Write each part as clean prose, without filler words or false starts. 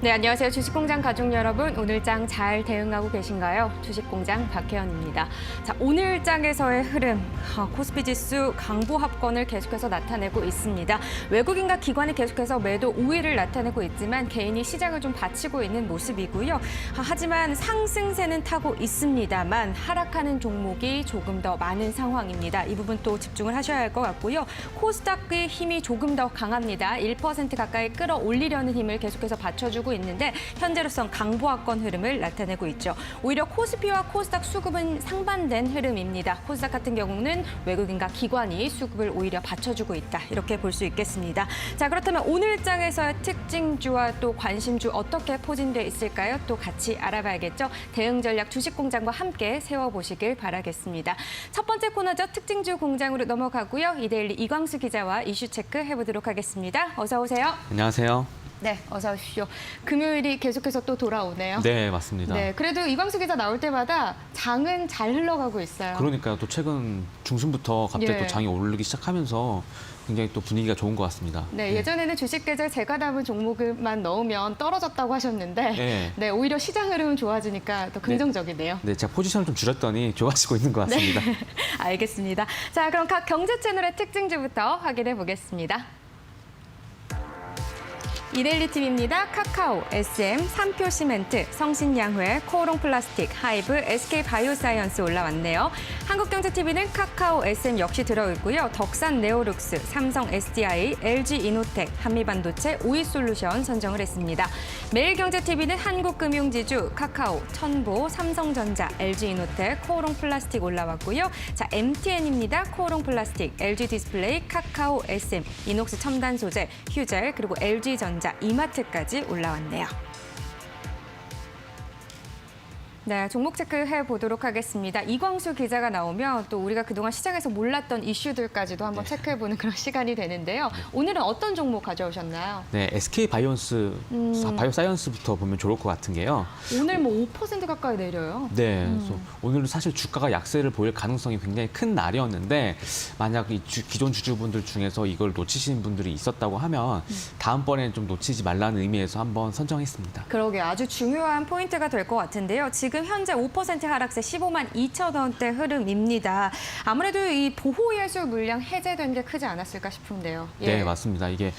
네, 안녕하세요. 주식공장 가족 여러분. 오늘장 잘 대응하고 계신가요? 주식공장 박혜연입니다. 자, 오늘장에서의 흐름. 코스피 지수 강보합권을 계속해서 나타내고 있습니다. 외국인과 기관이 계속해서 매도 우위를 나타내고 있지만 개인이 시장을 좀 받치고 있는 모습이고요. 하지만 상승세는 타고 있습니다만 하락하는 종목이 조금 더 많은 상황입니다. 이 부분 또 집중을 하셔야 할 것 같고요. 코스닥의 힘이 조금 더 강합니다. 1% 가까이 끌어올리려는 힘을 계속해서 받쳐주고 있는데 현재로선 강보합권 흐름을 나타내고 있죠. 오히려 코스피와 코스닥 수급은 상반된 흐름입니다. 코스닥 같은 경우는 외국인과 기관이 수급을 오히려 받쳐주고 있다. 이렇게 볼 수 있겠습니다. 자, 그렇다면 오늘장에서의 특징주와 또 관심주 어떻게 포진돼 있을까요? 또 같이 알아봐야겠죠. 대응 전략 주식공장과 함께 세워보시길 바라겠습니다. 첫 번째 코너죠. 특징주 공장으로 넘어가고요. 이데일리 이광수 기자와 이슈 체크 해보도록 하겠습니다. 어서 오세요. 안녕하세요. 네, 어서 오십시오. 금요일이 계속해서 또 돌아오네요. 네, 맞습니다. 네, 그래도 이광수 기자 나올 때마다 장은 잘 흘러가고 있어요. 그러니까요. 또 최근 중순부터 갑자기 예. 또 장이 오르기 시작하면서 굉장히 또 분위기가 좋은 것 같습니다. 네, 예전에는 주식 계좌 제가 담은 종목만 넣으면 떨어졌다고 하셨는데 네. 네, 오히려 시장 흐름은 좋아지니까 또 긍정적이네요. 네, 제가 포지션을 좀 줄였더니 좋아지고 있는 것 같습니다. 네, 알겠습니다. 자, 그럼 각 경제 채널의 특징주부터 확인해 보겠습니다. 이데일리 팀입니다. 카카오, SM, 삼표시멘트, 성신양회, 코오롱플라스틱, 하이브, SK바이오사이언스 올라왔네요. 한국경제TV는 카카오, SM 역시 들어있고요. 덕산네오룩스, 삼성 SDI, LG이노텍, 한미반도체, 오이솔루션 선정을 했습니다. 매일경제TV는 한국금융지주, 카카오, 천보, 삼성전자, LG이노텍, 코오롱플라스틱 올라왔고요. 자, MTN입니다. 코오롱플라스틱, LG디스플레이, 카카오, SM, 이녹스 첨단소재, 휴젤, 그리고 LG전자, 이마트까지 올라왔네요. 네, 종목 체크해 보도록 하겠습니다. 이광수 기자가 나오면 또 우리가 그동안 시장에서 몰랐던 이슈들까지도 한번 체크해보는 그런 시간이 되는데요. 오늘은 어떤 종목 가져오셨나요? 네, SK바이오사이언스, 바이오사이언스부터 보면 좋을 것 같은 게요. 오늘 뭐 5% 가까이 내려요. 네, 그래서 오늘은 사실 주가가 약세를 보일 가능성이 굉장히 큰 날이었는데 만약 이 기존 주주분들 중에서 이걸 놓치신 분들이 있었다고 하면 다음번에는 좀 놓치지 말라는 의미에서 한번 선정했습니다. 그러게 아주 중요한 포인트가 될 것 같은데요. 지금 현재 5% 하락세 15만 2천 원대 흐름입니다. 아무래도 이 보호예술 물량 해제된 게 크지 않았을까 싶은데요. 예. 네, 맞습니다. 이게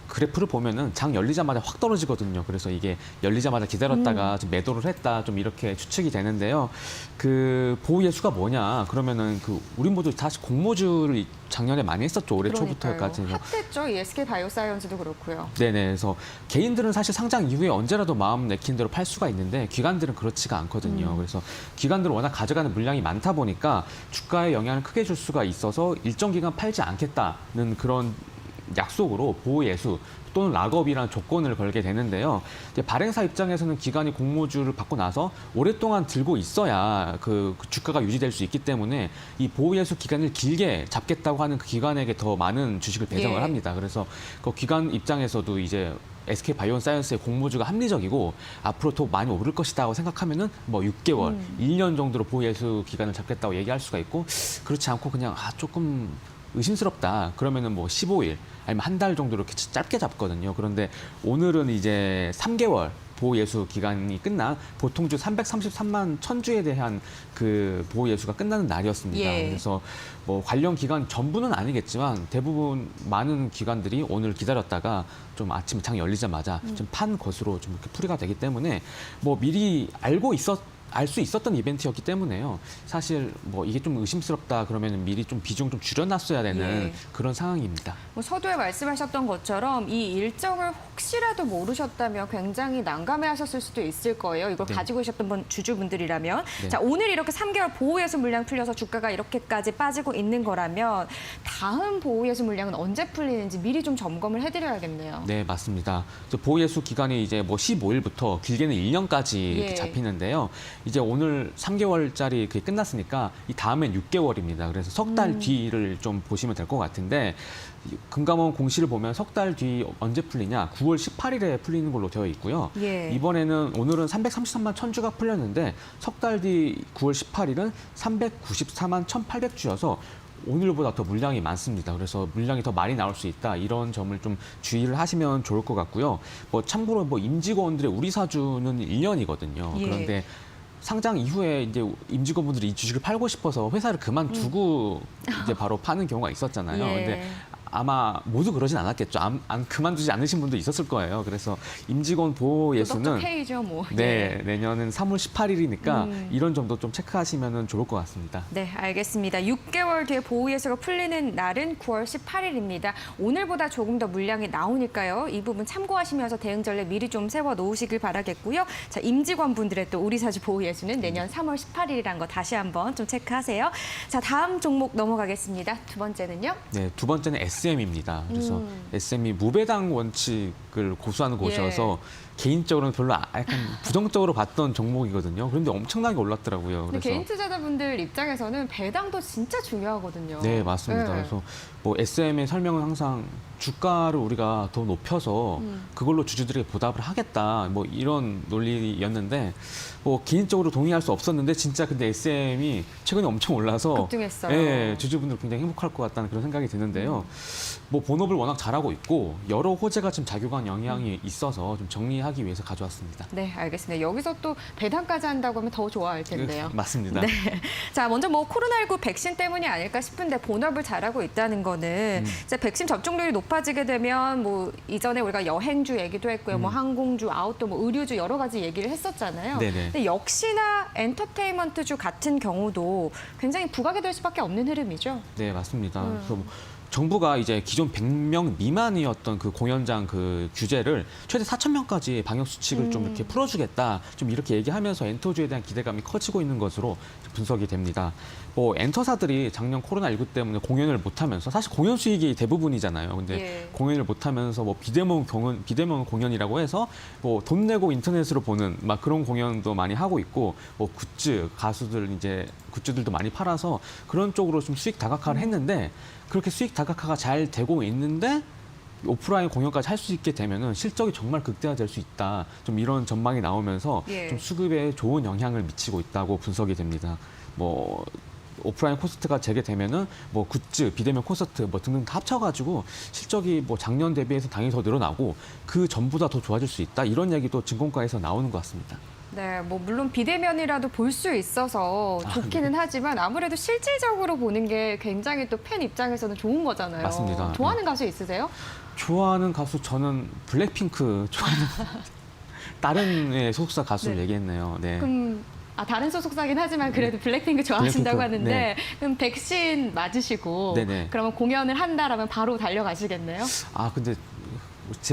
그래프를 보면은 장 열리자마자 확 떨어지거든요. 그래서 이게 열리자마자 기다렸다가 좀 매도를 했다, 좀 이렇게 추측이 되는데요. 그 보호예수가 뭐냐? 그러면은 그 우리 모두 사실 공모주를 작년에 많이 했었죠. 올해 초부터까지. 핫했죠. 이 SK바이오사이언스도 그렇고요. 네네. 그래서 개인들은 사실 상장 이후에 언제라도 마음 내킨 대로 팔 수가 있는데 기관들은 그렇지가 않거든요. 그래서 기관들은 워낙 가져가는 물량이 많다 보니까 주가에 영향을 크게 줄 수가 있어서 일정 기간 팔지 않겠다는 그런 약속으로 보호예수 또는 락업이라는 조건을 걸게 되는데요. 이제 발행사 입장에서는 기관이 공모주를 받고 나서 오랫동안 들고 있어야 그 주가가 유지될 수 있기 때문에 이 보호예수 기간을 길게 잡겠다고 하는 그 기관에게 더 많은 주식을 배정을 합니다. 그래서 그 기관 입장에서도 이제 SK바이오사이언스의 공모주가 합리적이고 앞으로 더 많이 오를 것이다고 생각하면은 뭐 6개월, 1년 정도로 보호예수 기간을 잡겠다고 얘기할 수가 있고 그렇지 않고 그냥 조금 의심스럽다. 그러면은 뭐 15일 아니면 한 달 정도 이렇게 짧게 잡거든요. 그런데 오늘은 이제 3개월 보호예수 기간이 끝난 보통주 333만 1000주에 대한 그 보호예수가 끝나는 날이었습니다. 예. 그래서 뭐 관련 기관 전부는 아니겠지만 대부분 많은 기관들이 오늘 기다렸다가 좀 아침 장 열리자마자 좀 판 것으로 좀 이렇게 풀이가 되기 때문에 뭐 미리 알 수 있었던 이벤트였기 때문에요. 사실 뭐 이게 좀 의심스럽다 그러면 미리 좀 비중 좀 줄여놨어야 되는 그런 상황입니다. 뭐 서두에 말씀하셨던 것처럼 이 일정을 혹시라도 모르셨다면 굉장히 난감해하셨을 수도 있을 거예요. 이걸 가지고 계셨던 주주분들이라면. 네. 자, 오늘 이렇게 3개월 보호예수 물량 풀려서 주가가 이렇게까지 빠지고 있는 거라면 다음 보호예수 물량은 언제 풀리는지 미리 좀 점검을 해드려야겠네요. 네, 맞습니다. 보호예수 기간이 이제 뭐 15일부터 길게는 1년까지 이렇게 잡히는데요. 이제 오늘 3개월짜리 그게 끝났으니까 이 다음엔 6개월입니다. 그래서 석 달 뒤를 좀 보시면 될 것 같은데 금감원 공시를 보면 석 달 뒤 언제 풀리냐? 9월 18일에 풀리는 걸로 되어 있고요. 예. 이번에는 오늘은 333만 1000주가 풀렸는데 석 달 뒤 9월 18일은 394만 1800주여서 오늘보다 더 물량이 많습니다. 그래서 물량이 더 많이 나올 수 있다. 이런 점을 좀 주의를 하시면 좋을 것 같고요. 뭐 참고로 뭐 임직원들의 우리 사주는 1년이거든요. 예. 그런데 상장 이후에 이제 임직원분들이 이 주식을 팔고 싶어서 회사를 그만두고 이제 바로 파는 경우가 있었잖아요. 예. 근데 아마 모두 그러진 않았겠죠. 안 그만두지 않으신 분도 있었을 거예요. 그래서 임직원 보호 예수는 페이죠, 뭐. 네, 내년은 3월 18일이니까 음. 이런 점도 좀 체크하시면 좋을 것 같습니다. 네, 알겠습니다. 6개월 뒤에 보호예수가 풀리는 날은 9월 18일입니다. 오늘보다 조금 더 물량이 나오니까요. 이 부분 참고하시면서 대응 전략 미리 좀 세워 놓으시길 바라겠고요. 자, 임직원분들의 또 우리사주 보호예수는 내년 3월 18일이란 거 다시 한번 좀 체크하세요. 자, 다음 종목 넘어가겠습니다. 두 번째는요? 네, 두 번째는 SM입니다. 그래서 SM이 무배당 원칙을 고수하는 곳이어서 개인적으로는 별로 약간 부정적으로 봤던 종목이거든요. 그런데 엄청나게 올랐더라고요. 근데 그래서 개인 투자자분들 입장에서는 배당도 진짜 중요하거든요. 네, 맞습니다. 네. 그래서 뭐 SM의 설명은 항상 주가를 우리가 더 높여서 그걸로 주주들에게 보답을 하겠다. 뭐 이런 논리였는데 뭐 개인적으로 동의할 수 없었는데 진짜 근데 SM이 최근에 엄청 올라서 급등했어요. 예, 주주분들 굉장히 행복할 것 같다는 그런 생각이 드는데요. 뭐 본업을 워낙 잘하고 있고 여러 호재가 지금 작용한 영향이 있어서 좀 정리하기 위해서 가져왔습니다. 네, 알겠습니다. 여기서 또 배당까지 한다고 하면 더 좋아할 텐데요. 맞습니다. 네. 자, 먼저 뭐 코로나19 백신 때문이 아닐까 싶은데 본업을 잘하고 있다는 거는 이제 백신 접종률이 높아지게 되면 뭐 이전에 우리가 여행주 얘기도 했고요. 뭐 항공주, 아웃도어, 뭐 의류주 여러 가지 얘기를 했었잖아요. 네네. 근데 역시나 엔터테인먼트주 같은 경우도 굉장히 부각이 될 수밖에 없는 흐름이죠. 네, 맞습니다. 그래서 뭐 정부가 이제 기존 100명 미만이었던 그 공연장 그 규제를 최대 4,000명까지 방역 수칙을 좀 이렇게 풀어주겠다. 좀 이렇게 얘기하면서 엔터주에 대한 기대감이 커지고 있는 것으로 분석이 됩니다. 뭐 엔터사들이 작년 코로나19 때문에 공연을 못하면서 사실 공연 수익이 대부분이잖아요. 근데 예. 공연을 못하면서 뭐 비대면 공연이라고 해서 뭐 돈 내고 인터넷으로 보는 막 그런 공연도 많이 하고 있고 뭐 굿즈 가수들 이제 굿즈들도 많이 팔아서 그런 쪽으로 좀 수익 다각화를 했는데 그렇게 수익 다각화가 잘 되고 있는데 오프라인 공연까지 할 수 있게 되면은 실적이 정말 극대화될 수 있다. 좀 이런 전망이 나오면서 예. 좀 수급에 좋은 영향을 미치고 있다고 분석이 됩니다. 뭐 오프라인 콘서트가 재개되면은 뭐 굿즈, 비대면 콘서트 뭐 등등 다 합쳐가지고 실적이 뭐 작년 대비해서 당연히 더 늘어나고 그 전보다 더 좋아질 수 있다. 이런 얘기도 증권가에서 나오는 것 같습니다. 네, 뭐 물론 비대면이라도 볼 수 있어서 좋기는 하지만 아무래도 실질적으로 보는 게 굉장히 또 팬 입장에서는 좋은 거잖아요. 맞습니다. 좋아하는 가수 있으세요? 좋아하는 가수 저는 블랙핑크 좋아하는 다른 소속사 가수를 네. 얘기했네요. 네. 그럼 다른 소속사긴 하지만 그래도 블랙핑크 좋아하신다고 블랙핑크, 하는데 네. 그럼 백신 맞으시고 네네. 그러면 공연을 한다라면 바로 달려가시겠네요? 아 근데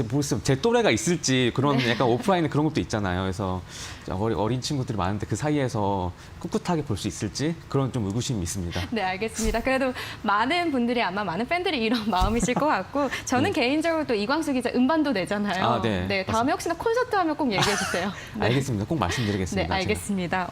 모르겠어요. 제 또래가 있을지 그런 약간 오프라인에 그런 것도 있잖아요. 그래서 어린 친구들이 많은데 그 사이에서 꿋꿋하게 볼 수 있을지 그런 좀 의구심이 있습니다. 네, 알겠습니다. 그래도 많은 분들이 아마 많은 팬들이 이런 마음이실 것 같고 저는 개인적으로 또 이광수 기자 음반도 내잖아요. 아, 네. 다음에 혹시나 콘서트 하면 꼭 얘기해 주세요. 네. 알겠습니다. 꼭 말씀드리겠습니다. 네, 알겠습니다.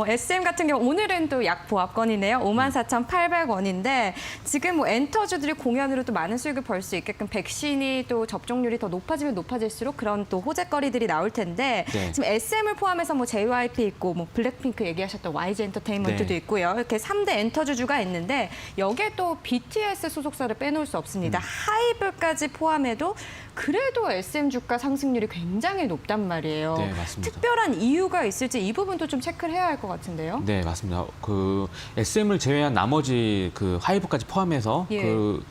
SM 같은 경우 오늘은 또 약 보합권이네요. 54,800원인데 지금 뭐 엔터주들이 공연으로 또 많은 수익을 벌 수 있게끔 백신이 또 접종률이 더 높아지면 높아질수록 그런 또 호재거리들이 나올 텐데 네. 지금 SM을 포함해서 뭐 JYP 있고 뭐 블랙핑크 얘기하셨던 YG 엔터테인먼트도 네. 있고요. 이렇게 3대 엔터주주가 있는데 여기에 또 BTS 소속사를 빼놓을 수 없습니다. 하이브까지 포함해도 그래도 SM 주가 상승률이 굉장히 높단 말이에요. 네, 맞습니다. 특별한 이유가 있을지 이 부분도 좀 체크를 해야 할 것 같은데요. 네, 맞습니다. 그 SM을 제외한 나머지 그 하이브까지 포함해서 예. 그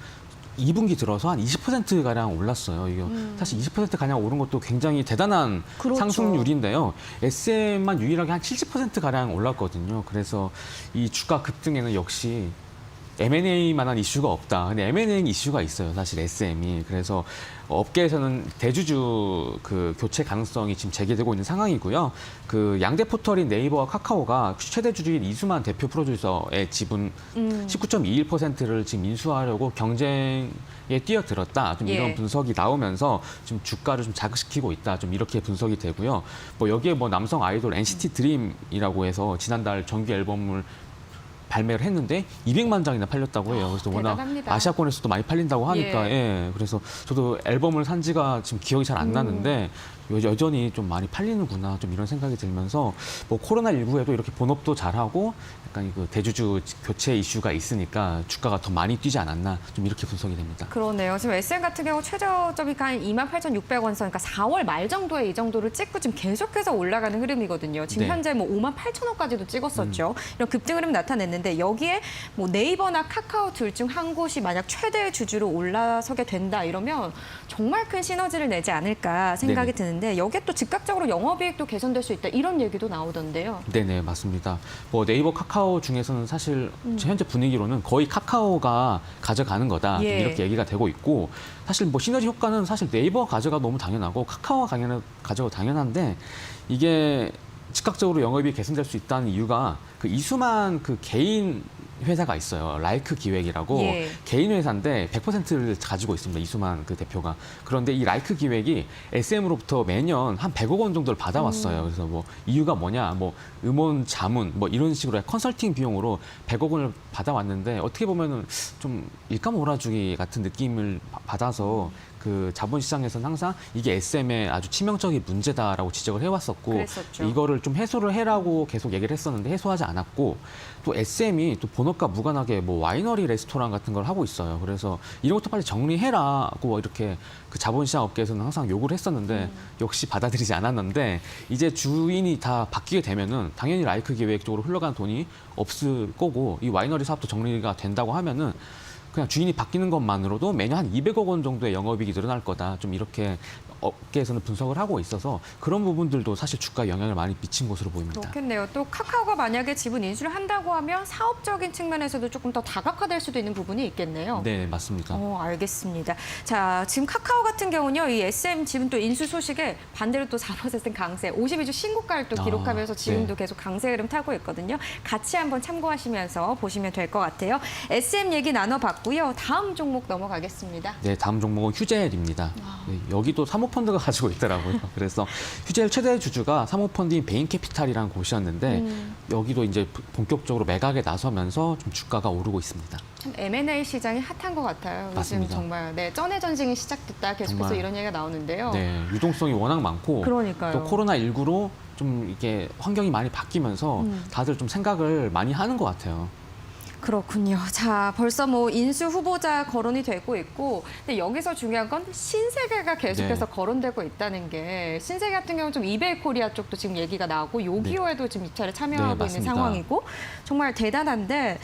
2분기 들어서 한 20%가량 올랐어요. 이게 사실 20%가량 오른 것도 굉장히 대단한 그렇죠. 상승률인데요. SM만 유일하게 한 70%가량 올랐거든요. 그래서 이 주가 급등에는 역시 M&A만한 이슈가 없다. 근데 M&A 이슈가 있어요. 사실 SM이. 그래서 업계에서는 대주주 그 교체 가능성이 지금 제기되고 있는 상황이고요. 그 양대 포털인 네이버와 카카오가 최대 주주인 이수만 대표 프로듀서의 지분 19.21%를 지금 인수하려고 경쟁에 뛰어들었다. 좀 이런 예. 분석이 나오면서 좀 주가를 좀 자극시키고 있다. 좀 이렇게 분석이 되고요. 뭐 여기에 뭐 남성 아이돌 NCT 드림이라고 해서 지난달 정규 앨범을 발매를 했는데 200만 장이나 팔렸다고 해요. 그래서 워낙 대단합니다. 아시아권에서도 많이 팔린다고 하니까 그래서 저도 앨범을 산 지가 지금 기억이 잘 안 나는데 여전히 좀 많이 팔리는구나 좀 이런 생각이 들면서 뭐 코로나19에도 이렇게 본업도 잘하고 약간 그 대주주 교체 이슈가 있으니까 주가가 더 많이 뛰지 않았나 좀 이렇게 분석이 됩니다. 그러네요. 지금 SM 같은 경우 최저점이 한 28,600원 선, 그러니까 4월 말 정도에 이 정도를 찍고 지금 계속해서 올라가는 흐름이거든요. 지금 네. 현재 뭐 58,000원까지도 찍었었죠. 이런 급등 흐름 나타냈는데 여기에 뭐 네이버나 카카오 둘 중 한 곳이 만약 최대 주주로 올라서게 된다 이러면 정말 큰 시너지를 내지 않을까 생각이 네네. 드는데 여기에 또 즉각적으로 영업이익도 개선될 수 있다 이런 얘기도 나오던데요. 네네, 맞습니다. 뭐 네이버 카카오 중에서는 사실 현재 분위기로는 거의 카카오가 가져가는 거다 좀 예. 이렇게 얘기가 되고 있고 사실 뭐 시너지 효과는 사실 네이버 가져가 너무 당연하고 카카오가 가져가 당연한데 이게 즉각적으로 영업이 개선될 수 있다는 이유가 그 이수만 그 개인 회사가 있어요. 라이크 기획이라고 예. 개인 회사인데 100%를 가지고 있습니다. 이수만 그 대표가. 그런데 이 라이크 기획이 SM으로부터 매년 한 100억 원 정도를 받아왔어요. 그래서 뭐 이유가 뭐냐, 뭐 음원 자문 뭐 이런 식으로 컨설팅 비용으로 100억 원을 받아왔는데 어떻게 보면은 좀 일감 몰아주기 같은 느낌을 받아서 그 자본시장에서는 항상 이게 SM의 아주 치명적인 문제다라고 지적을 해왔었고 그랬었죠. 이거를 좀 해소를 해라고 계속 얘기를 했었는데 해소하지 않았고 또 SM이 또 본업과 무관하게 뭐 와이너리 레스토랑 같은 걸 하고 있어요. 그래서 이런 것도 빨리 정리해라고 이렇게 그 자본시장 업계에서는 항상 요구를 했었는데 역시 받아들이지 않았는데 이제 주인이 다 바뀌게 되면은 당연히 라이크 기획 쪽으로 흘러가는 돈이 없을 거고 이 와이너리 사업도 정리가 된다고 하면은 그냥 주인이 바뀌는 것만으로도 매년 한 200억 원 정도의 영업이익이 늘어날 거다. 좀 이렇게 업계에서는 분석을 하고 있어서 그런 부분들도 사실 주가에 영향을 많이 미친 것으로 보입니다. 그렇겠네요. 또 카카오가 만약에 지분 인수를 한다고 하면 사업적인 측면에서도 조금 더 다각화될 수도 있는 부분이 있겠네요. 네, 맞습니다. 알겠습니다. 자, 지금 카카오 같은 경우는요, 이 SM 지분 또 인수 소식에 반대로 또 4% 강세, 52주 신고가를 또 기록하면서 지금도 네. 계속 강세 흐름 타고 있거든요. 같이 한번 참고하시면서 보시면 될 것 같아요. SM 얘기 나눠봤고요. 다음 종목 넘어가겠습니다. 네, 다음 종목은 휴젤입니다. 네, 여기도 사모펀드가 가지고 있더라고요. 그래서 휴젤 최대 주주가 사모펀드인 베인캐피탈이라는 곳이었는데 여기도 이제 본격적으로 매각에 나서면서 좀 주가가 오르고 있습니다. 참 M&A 시장이 핫한 것 같아요. 맞습니다. 요즘 정말 쩐의 전쟁이 시작됐다. 계속해서 정말. 이런 얘기가 나오는데요. 네, 유동성이 워낙 많고 그러니까요. 또 코로나19로 좀 이게 환경이 많이 바뀌면서 다들 좀 생각을 많이 하는 것 같아요. 그렇군요. 자, 벌써 뭐 인수 후보자 거론이 되고 있고, 근데 여기서 중요한 건 신세계가 계속해서 네. 거론되고 있다는 게 신세계 같은 경우는 좀 이베이 코리아 쪽도 지금 얘기가 나오고 요기요에도 지금 입찰에 참여하고 있는 맞습니다. 상황이고 정말 대단한데.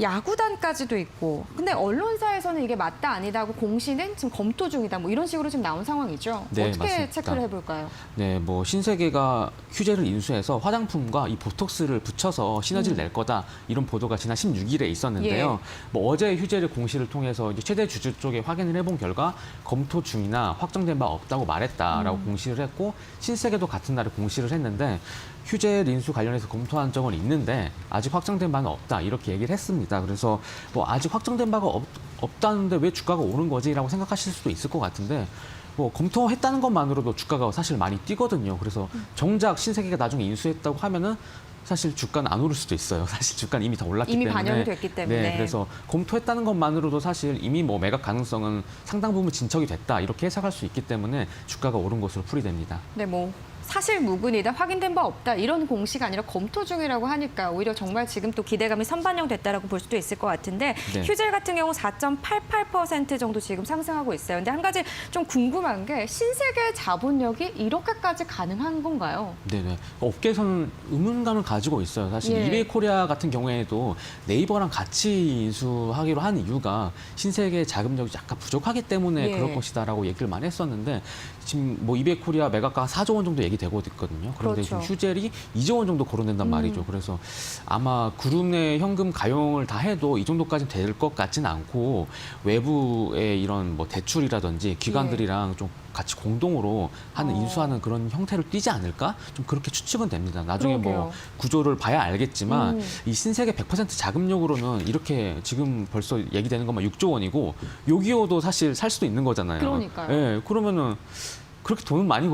야구단까지도 있고, 근데 언론사에서는 이게 맞다 아니다 하고 공시는 지금 검토 중이다 뭐 이런 식으로 지금 나온 상황이죠. 네, 어떻게 맞습니다. 체크를 해볼까요? 네, 뭐 신세계가 휴젤을 인수해서 화장품과 이 보톡스를 붙여서 시너지를 낼 거다 이런 보도가 지난 16일에 있었는데요. 뭐 어제 휴젤의 공시를 통해서 이제 최대 주주 쪽에 확인을 해본 결과 검토 중이나 확정된 바 없다고 말했다라고 공시를 했고 신세계도 같은 날에 공시를 했는데 휴젤 인수 관련해서 검토한 적은 있는데 아직 확정된 바는 없다 이렇게 얘기를 했습니다. 그래서 뭐 아직 확정된 바가 없다는데 왜 주가가 오른 거지라고 생각하실 수도 있을 것 같은데 뭐 검토했다는 것만으로도 주가가 사실 많이 뛰거든요. 그래서 정작 신세계가 나중에 인수했다고 하면은 사실 주가는 안 오를 수도 있어요. 사실 주가는 이미 다 올랐기 이미 때문에. 반영이 됐기 때문에. 네, 그래서 검토했다는 것만으로도 사실 이미 뭐 매각 가능성은 상당 부분 진척이 됐다 이렇게 해석할 수 있기 때문에 주가가 오른 것으로 풀이됩니다. 네, 뭐 사실 무근이다, 확인된 바 없다 이런 공시가 아니라 검토 중이라고 하니까 오히려 정말 지금 또 기대감이 선반영됐다라고 볼 수도 있을 것 같은데 네. 휴젤 같은 경우 4.88% 정도 지금 상승하고 있어요. 근데 한 가지 좀 궁금한 게 신세계 자본력이 이렇게까지 가능한 건가요? 네네. 업계에서는 의문감을 가지고 있어요. 사실 예. 이베이 코리아 같은 경우에도 네이버랑 같이 인수하기로 한 이유가 신세계 자금력이 약간 부족하기 때문에 예. 그럴 것이다라고 얘기를 많이 했었는데 지금 뭐 이베이 코리아 매각가가 4조 원 정도 얘기되고 있거든요. 그런데 그렇죠. 지금 휴젤이 2조 원 정도 거론된단 말이죠. 그래서 아마 그룹 내 현금 가용을 다 해도 이 정도까지는 될 것 같지는 않고 외부의 이런 뭐 대출이라든지 기관들이랑 좀 같이 공동으로 하는 인수하는 그런 형태를 띠지 않을까? 좀 그렇게 추측은 됩니다. 나중에 뭐 그러게요. 구조를 봐야 알겠지만 이 신세계 100% 자금력으로는 이렇게 지금 벌써 얘기되는 것만 6조 원이고 요기요도 사실 살 수도 있는 거잖아요. 그러니까요. 예, 그러면은 그렇게 돈 많이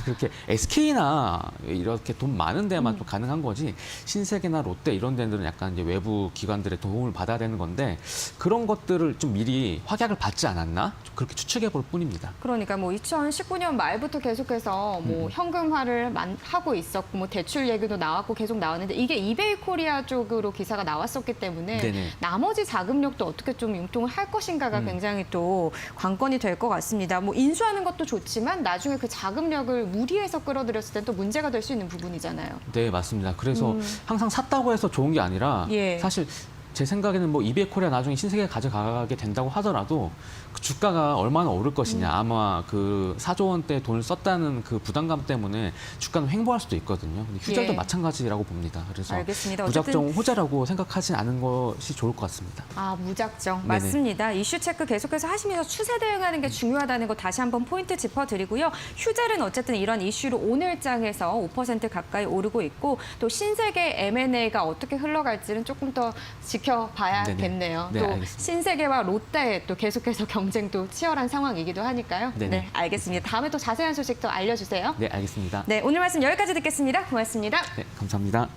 그렇게 SK나 이렇게 돈 많은 데만 좀 가능한 거지 신세계나 롯데 이런 데들은 약간 이제 외부 기관들의 도움을 받아야 되는 건데 그런 것들을 좀 미리 확약을 받지 않았나? 좀 그렇게 추측해 볼 뿐입니다. 그러니까 뭐 2019년 말부터 계속해서 뭐 현금화를 하고 있었고 뭐 대출 얘기도 나왔고 계속 나왔는데 이게 이베이 코리아 쪽으로 기사가 나왔었기 때문에 네네. 나머지 자금력도 어떻게 좀 융통을 할 것인가가 굉장히 또 관건이 될 것 같습니다. 뭐 인수하는 것도 좋지만 나중에 그 자금력을 무리해서 끌어들였을 때 또 문제가 될 수 있는 부분이잖아요. 네, 맞습니다. 그래서 항상 샀다고 해서 좋은 게 아니라 예. 사실 제 생각에는 뭐 이베이 코리아 나중에 신세계 가져가게 된다고 하더라도 그 주가가 얼마나 오를 것이냐 아마 그 4조 원대 돈을 썼다는 그 부담감 때문에 주가는 횡보할 수도 있거든요. 근데 휴젤도 예. 마찬가지라고 봅니다. 그래서 알겠습니다. 무작정 호재라고 생각하지 않은 것이 좋을 것 같습니다. 아, 무작정. 네네. 맞습니다. 이슈 체크 계속해서 하시면서 추세 대응하는 게 중요하다는 거 다시 한번 포인트 짚어드리고요. 휴젤은 어쨌든 이런 이슈로 오늘장에서 5% 가까이 오르고 있고 또 신세계 M&A가 어떻게 흘러갈지는 조금 더 지켜봐야겠네요. 네네. 네, 또 알겠습니다. 신세계와 롯데 또 계속해서 경쟁도 치열한 상황이기도 하니까요. 네네. 네, 알겠습니다. 다음에 또 자세한 소식 더 알려주세요. 네, 알겠습니다. 네, 오늘 말씀 여기까지 듣겠습니다. 고맙습니다. 네, 감사합니다.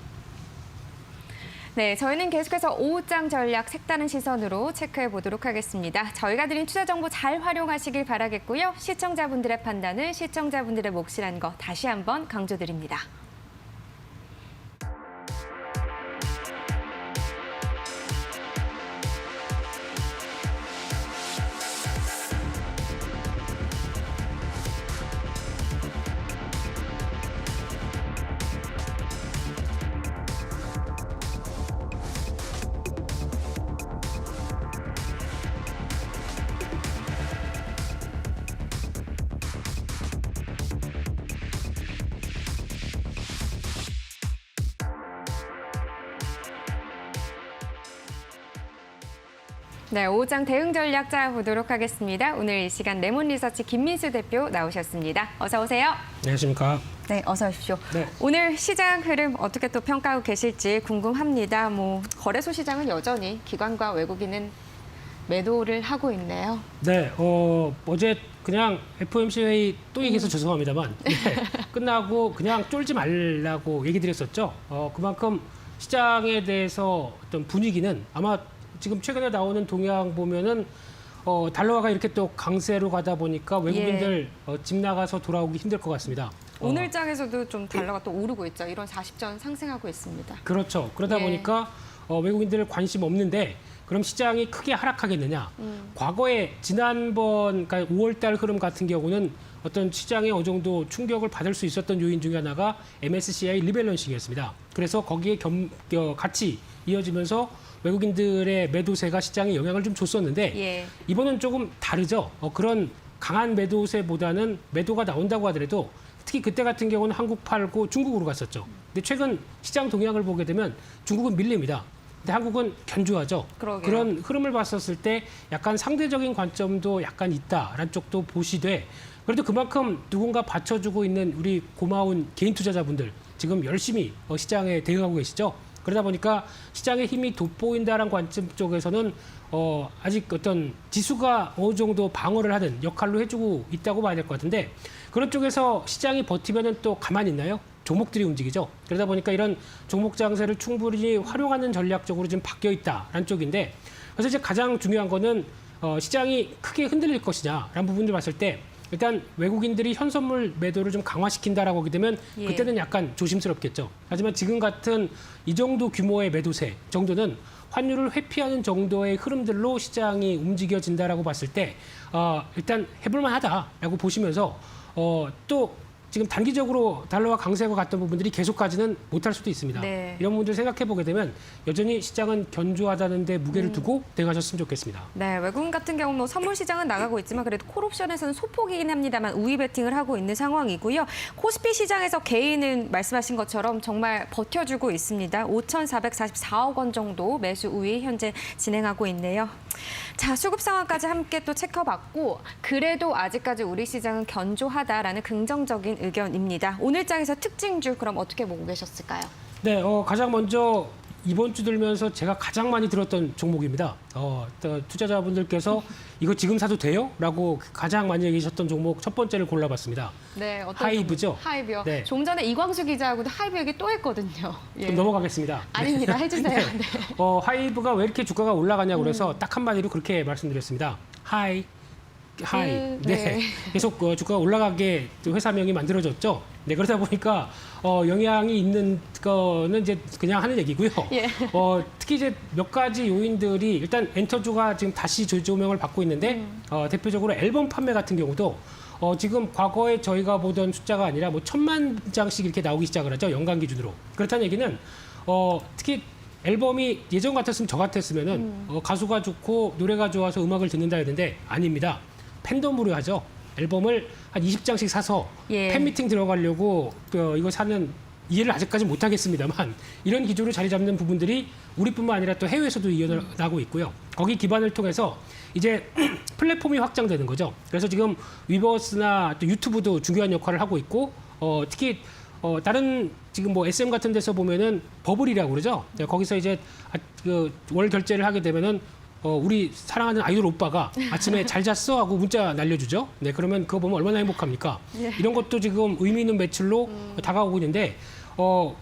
네, 저희는 계속해서 오후장 전략 색다른 시선으로 체크해 보도록 하겠습니다. 저희가 드린 투자 정보 잘 활용하시길 바라겠고요. 시청자분들의 판단은 시청자분들의 몫이라는 거 다시 한번 강조드립니다. 네, 오후장 대응 전략 짜보도록 하겠습니다. 오늘 이 시간 레몬 리서치 김민수 대표 나오셨습니다. 어서 오세요. 안녕하십니까. 네, 어서 오십시오. 네. 오늘 시장 흐름 어떻게 또 평가하고 계실지 궁금합니다. 뭐 거래소 시장은 여전히 기관과 외국인은 매도를 하고 있네요. 네, 어제 그냥 FOMC 회의 또 얘기해서 죄송합니다만 네, 끝나고 그냥 쫄지 말라고 얘기 드렸었죠. 그만큼 시장에 대해서 어떤 분위기는 아마 지금 최근에 나오는 동향 보면은 달러화가 이렇게 또 강세로 가다 보니까 외국인들 집 나가서 돌아오기 힘들 것 같습니다. 오늘 장에서도 좀 달러가 또 오르고 있죠. 이런 40전 상승하고 있습니다. 그렇죠. 그러다 예. 보니까 외국인들 관심 없는데 그럼 시장이 크게 하락하겠느냐? 과거에 지난번 그러니까 5월달 흐름 같은 경우는 어떤 시장에 어느 정도 충격을 받을 수 있었던 요인 중에 하나가 MSCI 리밸런싱이었습니다. 그래서 거기에 같이 이어지면서 외국인들의 매도세가 시장에 영향을 좀 줬었는데 예. 이번은 조금 다르죠. 그런 강한 매도세보다는 매도가 나온다고 하더라도 특히 그때 같은 경우는 한국 팔고 중국으로 갔었죠. 근데 최근 시장 동향을 보게 되면 중국은 밀립니다. 근데 한국은 견조하죠. 그러게요. 그런 흐름을 봤었을 때 약간 상대적인 관점도 약간 있다라는 쪽도 보시되 그래도 그만큼 누군가 받쳐주고 있는 우리 고마운 개인 투자자분들 지금 열심히 시장에 대응하고 계시죠. 그러다 보니까 시장의 힘이 돋보인다라는 관점 쪽에서는 아직 어떤 지수가 어느 정도 방어를 하는 역할로 해주고 있다고 봐야 될 것 같은데 그런 쪽에서 시장이 버티면은 또 가만히 있나요? 종목들이 움직이죠. 그러다 보니까 이런 종목 장세를 충분히 활용하는 전략적으로 지금 바뀌어 있다라는 쪽인데 그래서 이제 가장 중요한 거는 시장이 크게 흔들릴 것이냐라는 부분을 봤을 때 일단 외국인들이 현선물 매도를 좀 강화시킨다라고 하게 되면 예. 그때는 약간 조심스럽겠죠. 하지만 지금 같은 이 정도 규모의 매도세 정도는 환율을 회피하는 정도의 흐름들로 시장이 움직여진다라고 봤을 때 일단 해볼만하다라고 보시면서 또 지금 단기적으로 달러와 강세가 갔던 부분들이 계속 가지는 못할 수도 있습니다. 네. 이런 부분들 생각해 보게 되면 여전히 시장은 견조하다는 데 무게를 두고 대응하셨으면 좋겠습니다. 네, 외국인 같은 경우 뭐 선물 시장은 나가고 있지만 그래도 콜옵션에서는 소폭이긴 합니다만 우위 베팅을 하고 있는 상황이고요. 코스피 시장에서 개인은 말씀하신 것처럼 정말 버텨주고 있습니다. 5,444억 원 정도 매수 우위 현재 진행하고 있네요. 자, 수급 상황까지 함께 또 체크받고 그래도 아직까지 우리 시장은 견조하다라는 긍정적인 의견입니다. 오늘 장에서 특징주 그럼 어떻게 보고 계셨을까요? 네, 가장 먼저 이번 주 들면서 제가 가장 많이 들었던 종목입니다. 또 투자자분들께서 이거 지금 사도 돼요? 라고 가장 많이 얘기하셨던 종목 첫 번째를 골라봤습니다. 네, 어떤 하이브죠? 종목? 하이브요. 네. 좀 전에 이광수 기자하고도 하이브 얘기 또 했거든요. 예. 좀 넘어가겠습니다. 아닙니다. 해주세요. 네. 네. 하이브가 왜 이렇게 주가가 올라가냐고 그래서 딱 한마디로 그렇게 말씀드렸습니다. 하이. 네. 네. 계속 주가가 올라가게 회사명이 만들어졌죠. 네, 그러다 보니까 영향이 있는 거는 이제 그냥 하는 얘기고요. 예. 특히 이제 몇 가지 요인들이 일단 엔터주가 지금 다시 조명을 받고 있는데 대표적으로 앨범 판매 같은 경우도 지금 과거에 저희가 보던 숫자가 아니라 뭐 1,000만 장씩 이렇게 나오기 시작을 하죠. 연간 기준으로. 그렇다는 얘기는 특히 앨범이 예전 같았으면 저 같았으면은 가수가 좋고 노래가 좋아서 음악을 듣는다 했는데 아닙니다. 팬덤으로 하죠. 앨범을 한 20장씩 사서 예. 팬미팅 들어가려고 이거 사는 이해를 아직까지 못하겠습니다만 이런 기조로 자리 잡는 부분들이 우리뿐만 아니라 또 해외에서도 이어나고 있고요. 거기 기반을 통해서 이제 플랫폼이 확장되는 거죠. 그래서 지금 위버스나 또 유튜브도 중요한 역할을 하고 있고 특히 다른 지금 뭐 SM 같은 데서 보면은 버블이라고 그러죠. 거기서 이제 월 결제를 하게 되면은 우리 사랑하는 아이돌 오빠가 아침에 잘 잤어 하고 문자 날려주죠. 네, 그러면 그거 보면 얼마나 행복합니까? 예. 이런 것도 지금 의미 있는 매출로 다가오고 있는데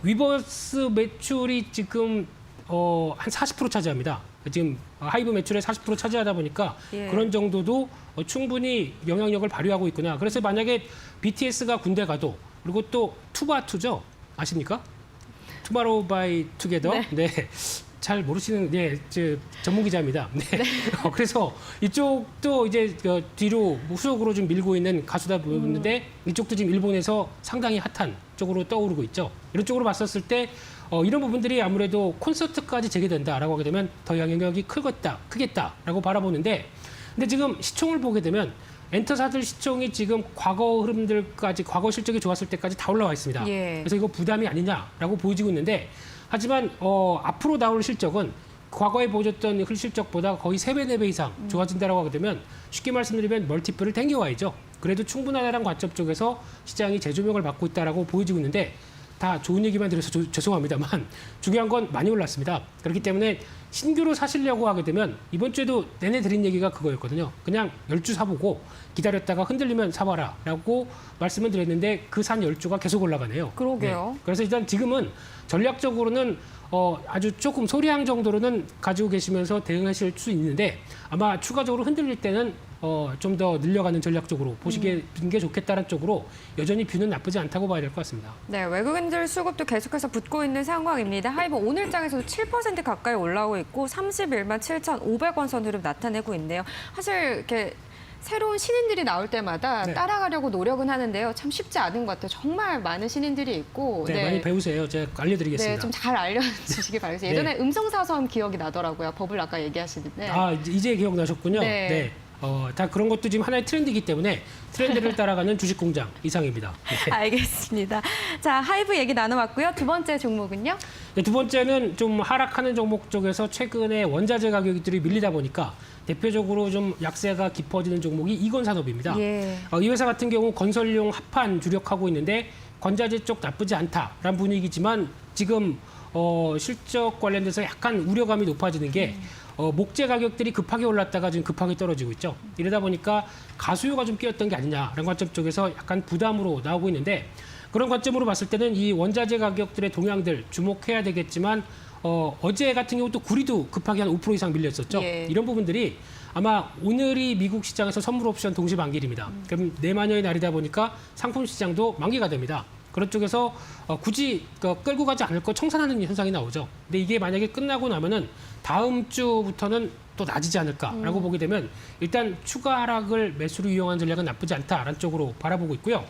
위버스 매출이 지금 한 40% 차지합니다. 지금 하이브 매출의 40% 차지하다 보니까 예. 그런 정도도 충분히 영향력을 발휘하고 있구나. 그래서 만약에 BTS가 군대 가도 그리고 또 투바투죠. 아십니까? 투마로우 바이 투게더. 네. 잘 모르시는 전문 기자입니다. 네. 그래서 이쪽도 이제 뒤로 후속으로 좀 밀고 있는 가수다 보는데 이쪽도 지금 일본에서 상당히 핫한 쪽으로 떠오르고 있죠. 이런 쪽으로 봤었을 때 이런 부분들이 아무래도 콘서트까지 재개된다라고 하게 되면 더 영향력이 크겠다라고 바라보는데 근데 지금 시총을 보게 되면 엔터사들 시총이 지금 과거 흐름들까지 과거 실적이 좋았을 때까지 다 올라와 있습니다. 예. 그래서 이거 부담이 아니냐라고 보여지고 있는데 하지만 앞으로 나올 실적은 과거에 보여줬던 실적보다 거의 3배, 4배 이상 좋아진다라고 하게 되면 쉽게 말씀드리면 멀티플을 땡겨와야죠. 그래도 충분하다는 관점 쪽에서 시장이 재조명을 받고 있다라고 보여지고 있는데 다 좋은 얘기만 들어서 죄송합니다만 중요한 건 많이 올랐습니다. 그렇기 때문에 신규로 사시려고 하게 되면 이번 주에도 내내 드린 얘기가 그거였거든요. 그냥 10주 사보고 기다렸다가 흔들리면 사봐라라고 말씀을 드렸는데 그 산 10주가 계속 올라가네요. 그러게요. 네. 그래서 일단 지금은 전략적으로는 아주 조금 소량 정도로는 가지고 계시면서 대응하실 수 있는데 아마 추가적으로 흔들릴 때는 좀 더 늘려가는 전략적으로 보시는 게 좋겠다는 쪽으로 여전히 뷰는 나쁘지 않다고 봐야 될 것 같습니다. 네, 외국인들 수급도 계속해서 붙고 있는 상황입니다. 하이브 오늘장에서도 7% 가까이 올라오고 있고 31만 7,500원 선 흐름 나타내고 있네요. 사실 이렇게 새로운 신인들이 나올 때마다 네. 따라가려고 노력은 하는데요. 참 쉽지 않은 것 같아요. 정말 많은 신인들이 있고. 네, 많이 배우세요. 제가 알려드리겠습니다. 네, 좀 잘 알려주시기 바라겠습니다. 네. 예전에 음성사선 기억이 나더라고요. 버블 아까 얘기하시는데. 아, 이제 기억나셨군요. 네. 네. 다 그런 것도 지금 하나의 트렌드이기 때문에 트렌드를 따라가는 주식공장 이상입니다. 네. 알겠습니다. 자, 하이브 얘기 나눠봤고요. 두 번째 종목은요? 네, 두 번째는 좀 하락하는 종목 쪽에서 최근에 원자재 가격들이 밀리다 보니까 대표적으로 좀 약세가 깊어지는 종목이 이건산업입니다. 예. 이 회사 같은 경우 건설용 합판 주력하고 있는데 건자재 쪽 나쁘지 않다라는 분위기지만 지금 실적 관련돼서 약간 우려감이 높아지는 게 목재 가격들이 급하게 올랐다가 지금 급하게 떨어지고 있죠. 이러다 보니까 가수요가 좀 끼었던 게 아니냐라는 관점 쪽에서 약간 부담으로 나오고 있는데 그런 관점으로 봤을 때는 이 원자재 가격들의 동향들 주목해야 되겠지만 어제 같은 경우 또 구리도 급하게 한 5% 이상 밀렸었죠. 예. 이런 부분들이 아마 오늘이 미국 시장에서 선물 옵션 동시 만기일입니다. 그럼 내만여의 날이다 보니까 상품 시장도 만기가 됩니다. 그런 쪽에서 굳이 끌고 가지 않을 거 청산하는 현상이 나오죠. 근데 이게 만약에 끝나고 나면은 다음 주부터는 또 낮아지지 않을까라고 보게 되면 일단 추가 하락을 매수로 이용한 전략은 나쁘지 않다라는 쪽으로 바라보고 있고요.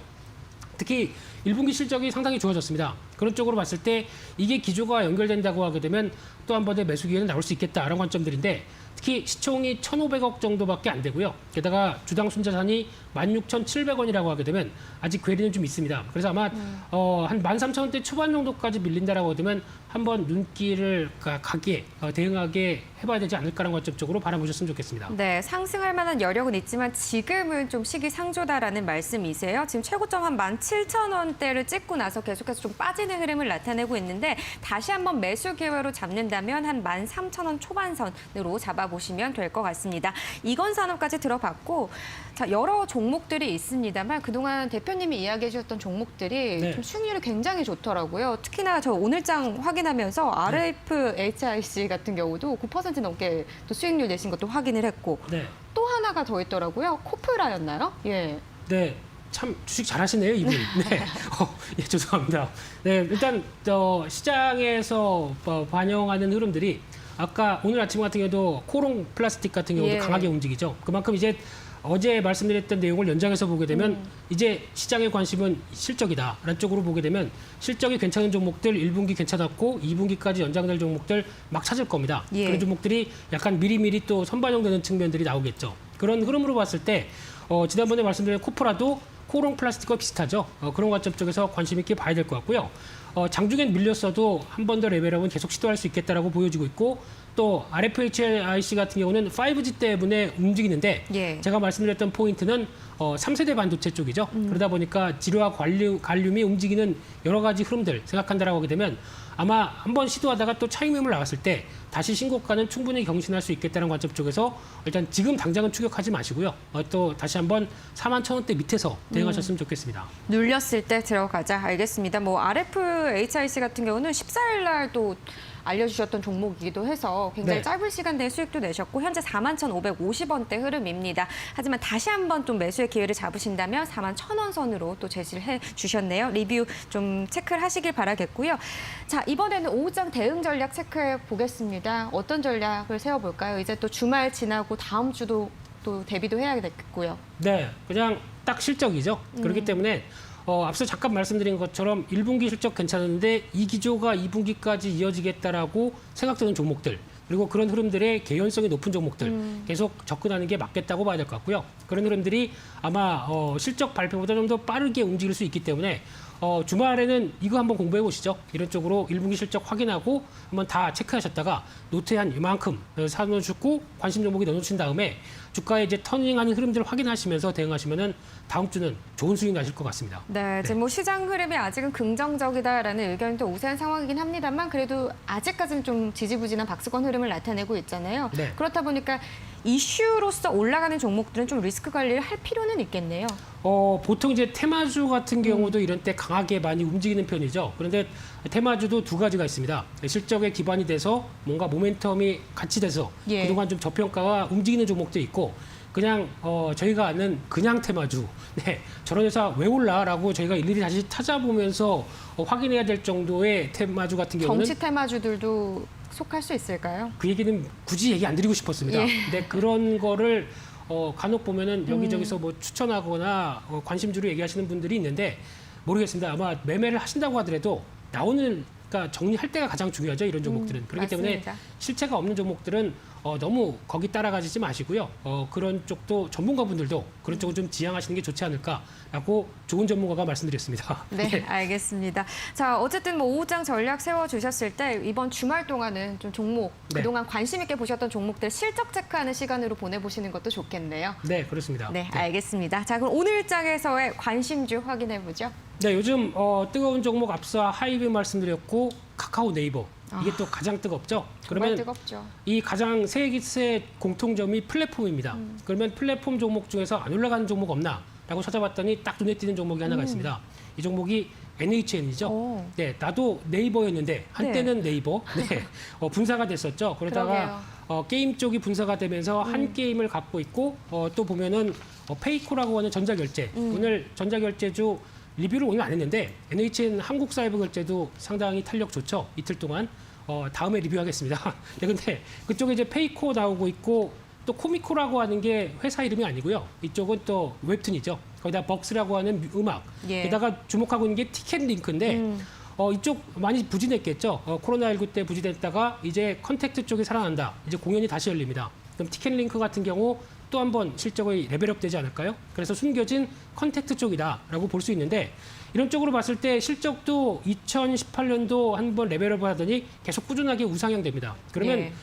특히 1분기 실적이 상당히 좋아졌습니다. 그런 쪽으로 봤을 때 이게 기조가 연결된다고 하게 되면 또 한 번의 매수 기회는 나올 수 있겠다라는 관점들인데 특히 시총이 1,500억 정도밖에 안 되고요. 게다가 주당 순자산이 16,700원이라고 하게 되면 아직 괴리는 좀 있습니다. 그래서 아마 한 13,000원대 초반 정도까지 밀린다라고 하면 한번 눈길을 가게 대응하게 해봐야 되지 않을까라는 관점 쪽으로 바라보셨으면 좋겠습니다. 네, 상승할 만한 여력은 있지만 지금은 좀 시기상조다라는 말씀이세요. 지금 최고점 한 17,000원대를 찍고 나서 계속해서 좀 빠지는 흐름을 나타내고 있는데 다시 한번 매수 기회로 잡는다면 한 13,000원 초반선으로 잡아보시면 될 것 같습니다. 이건산업까지 들어봤고 자, 여러 종목들이 있습니다만 그동안 대표님이 이야기해 주셨던 종목들이 네. 좀 수익률이 굉장히 좋더라고요. 특히나 저 오늘장 확인하면서 RFHIC 같은 경우도 9% 넘게 또 수익률 내신 것도 확인을 했고 네. 또 하나가 더 있더라고요. 코프라였나요? 예. 네. 참 주식 잘하시네요, 이분. 네. 예, 죄송합니다. 네, 일단 시장에서 반영하는 흐름들이 아까 오늘 아침 같은 경우도 코롱 플라스틱 같은 경우도 예. 강하게 움직이죠. 그만큼 이제 어제 말씀드렸던 내용을 연장해서 보게 되면 이제 시장의 관심은 실적이다라는 쪽으로 보게 되면 실적이 괜찮은 종목들 1분기 괜찮았고 2분기까지 연장될 종목들 막 찾을 겁니다. 예. 그런 종목들이 약간 미리미리 또 선반영되는 측면들이 나오겠죠. 그런 흐름으로 봤을 때 지난번에 말씀드린 코프라도 코롱 플라스틱과 비슷하죠. 그런 관점 쪽에서 관심 있게 봐야 될 것 같고요. 장중엔 밀렸어도 한 번 더 레벨업은 계속 시도할 수 있겠다라고 보여지고 있고 또 RFHIC 같은 경우는 5G 때문에 움직이는데 예. 제가 말씀드렸던 포인트는 3세대 반도체 쪽이죠. 그러다 보니까 지루와 관륨이 움직이는 여러 가지 흐름들 생각한다라고 하게 되면 아마 한번 시도하다가 또 차익 매물 나왔을 때 다시 신고가는 충분히 경신할 수 있겠다는 관점 쪽에서 일단 지금 당장은 추격하지 마시고요. 또 다시 한번 41,000원대 밑에서 대응하셨으면 좋겠습니다. 눌렸을 때 들어가자. 알겠습니다. 뭐 RFHIC 같은 경우는 14일 날 또 알려주셨던 종목이기도 해서 굉장히 네. 짧은 시간 내에 수익도 내셨고 현재 41,550원대 흐름입니다. 하지만 다시 한번 좀 매수의 기회를 잡으신다면 41,000원 선으로 또 제시를 해주셨네요. 리뷰 좀 체크를 하시길 바라겠고요. 자, 이번에는 오후장 대응 전략 체크해 보겠습니다. 어떤 전략을 세워볼까요? 이제 또 주말 지나고 다음 주도 또 대비도 해야 되겠고요. 네, 그냥 딱 실적이죠. 그렇기 때문에 앞서 잠깐 말씀드린 것처럼 1분기 실적 괜찮은데 이 기조가 2분기까지 이어지겠다라고 생각되는 종목들 그리고 그런 흐름들의 개연성이 높은 종목들 계속 접근하는 게 맞겠다고 봐야 될 것 같고요. 그런 흐름들이 아마 실적 발표보다 좀 더 빠르게 움직일 수 있기 때문에 주말에는 이거 한번 공부해 보시죠. 이런 쪽으로 1분기 실적 확인하고 한번 다 체크하셨다가 노트에 한 이만큼 사놓으시고 관심 종목이 넣어놓으신 다음에 주가에 이제 터닝하는 흐름들을 확인하시면서 대응하시면은 다음 주는 좋은 수익 나실 것 같습니다. 네, 지금 뭐 시장 흐름이 아직은 긍정적이다라는 의견이 또 우세한 상황이긴 합니다만 그래도 아직까지는 좀 지지부진한 박스권 흐름을 나타내고 있잖아요. 네. 그렇다 보니까 이슈로서 올라가는 종목들은 좀 리스크 관리를 할 필요는 있겠네요. 보통 이제 테마주 같은 경우도 이런 때 강하게 많이 움직이는 편이죠. 그런데 테마주도 두 가지가 있습니다. 실적에 기반이 돼서 뭔가 모멘텀이 같이 돼서 예. 그동안 좀 저평가와 움직이는 종목도 있고 그냥 저희가 아는 그냥 테마주 네, 저런 회사 왜 올라라고 저희가 일일이 다시 찾아보면서 확인해야 될 정도의 테마주 같은 경우는 정치 테마주들도 속할 수 있을까요? 그 얘기는 굳이 얘기 안 드리고 싶었습니다. 예. 근데 그런 거를 간혹 보면은 여기저기서 뭐 추천하거나 관심주로 얘기하시는 분들이 있는데 모르겠습니다. 아마 매매를 하신다고 하더라도 나오는 그러니까 정리할 때가 가장 중요하죠. 이런 종목들은. 그렇기 때문에 맞습니다. 실체가 없는 종목들은 너무 거기 따라가지 마시고요. 그런 쪽도 전문가분들도 그런 쪽을 좀 지향하시는 게 좋지 않을까라고 좋은 전문가가 말씀드렸습니다. 네, 알겠습니다. 자, 어쨌든 뭐 오후장 전략 세워주셨을 때 이번 주말 동안은 좀 종목, 네. 그동안 관심 있게 보셨던 종목들 실적 체크하는 시간으로 보내보시는 것도 좋겠네요. 네, 그렇습니다. 네, 알겠습니다. 자, 그럼 오늘장에서의 관심주 확인해보죠. 네, 요즘 뜨거운 종목 앞서 하이브 말씀드렸고 카카오 네이버 이게 또 가장 뜨겁죠. 정말 그러면 뜨겁죠. 이 가장 세 공통점이 플랫폼입니다. 그러면 플랫폼 종목 중에서 안 올라가는 종목 없나라고 찾아봤더니 딱 눈에 띄는 종목이 하나가 있습니다. 이 종목이 NHN이죠. 오. 네, 나도 네이버였는데 한때는 네이버 네, 분사가 됐었죠. 그러다가 게임 쪽이 분사가 되면서 한 게임을 갖고 있고 또 보면은 페이코라고 하는 전자결제 오늘 전자결제주 리뷰를 오늘 안 했는데 NHN 한국사이버결제도 상당히 탄력 좋죠. 이틀 동안 다음에 리뷰하겠습니다. 네, 근데 그쪽에 이제 페이코 나오고 있고 또 코미코라고 하는 게 회사 이름이 아니고요. 이쪽은 또 웹툰이죠. 거기다 벅스라고 하는 음악. 예. 게다가 주목하고 있는 게 티켓링크인데 이쪽 많이 부진했겠죠. 코로나19 때 부진했다가 이제 컨택트 쪽이 살아난다. 이제 공연이 다시 열립니다. 그럼 티켓링크 같은 경우 또 한 번 실적이 레벨업 되지 않을까요? 그래서 숨겨진 컨택트 쪽이다라고 볼 수 있는데 이런 쪽으로 봤을 때 실적도 2018년도 한 번 레벨업을 하더니 계속 꾸준하게 우상향 됩니다. 그러면 예.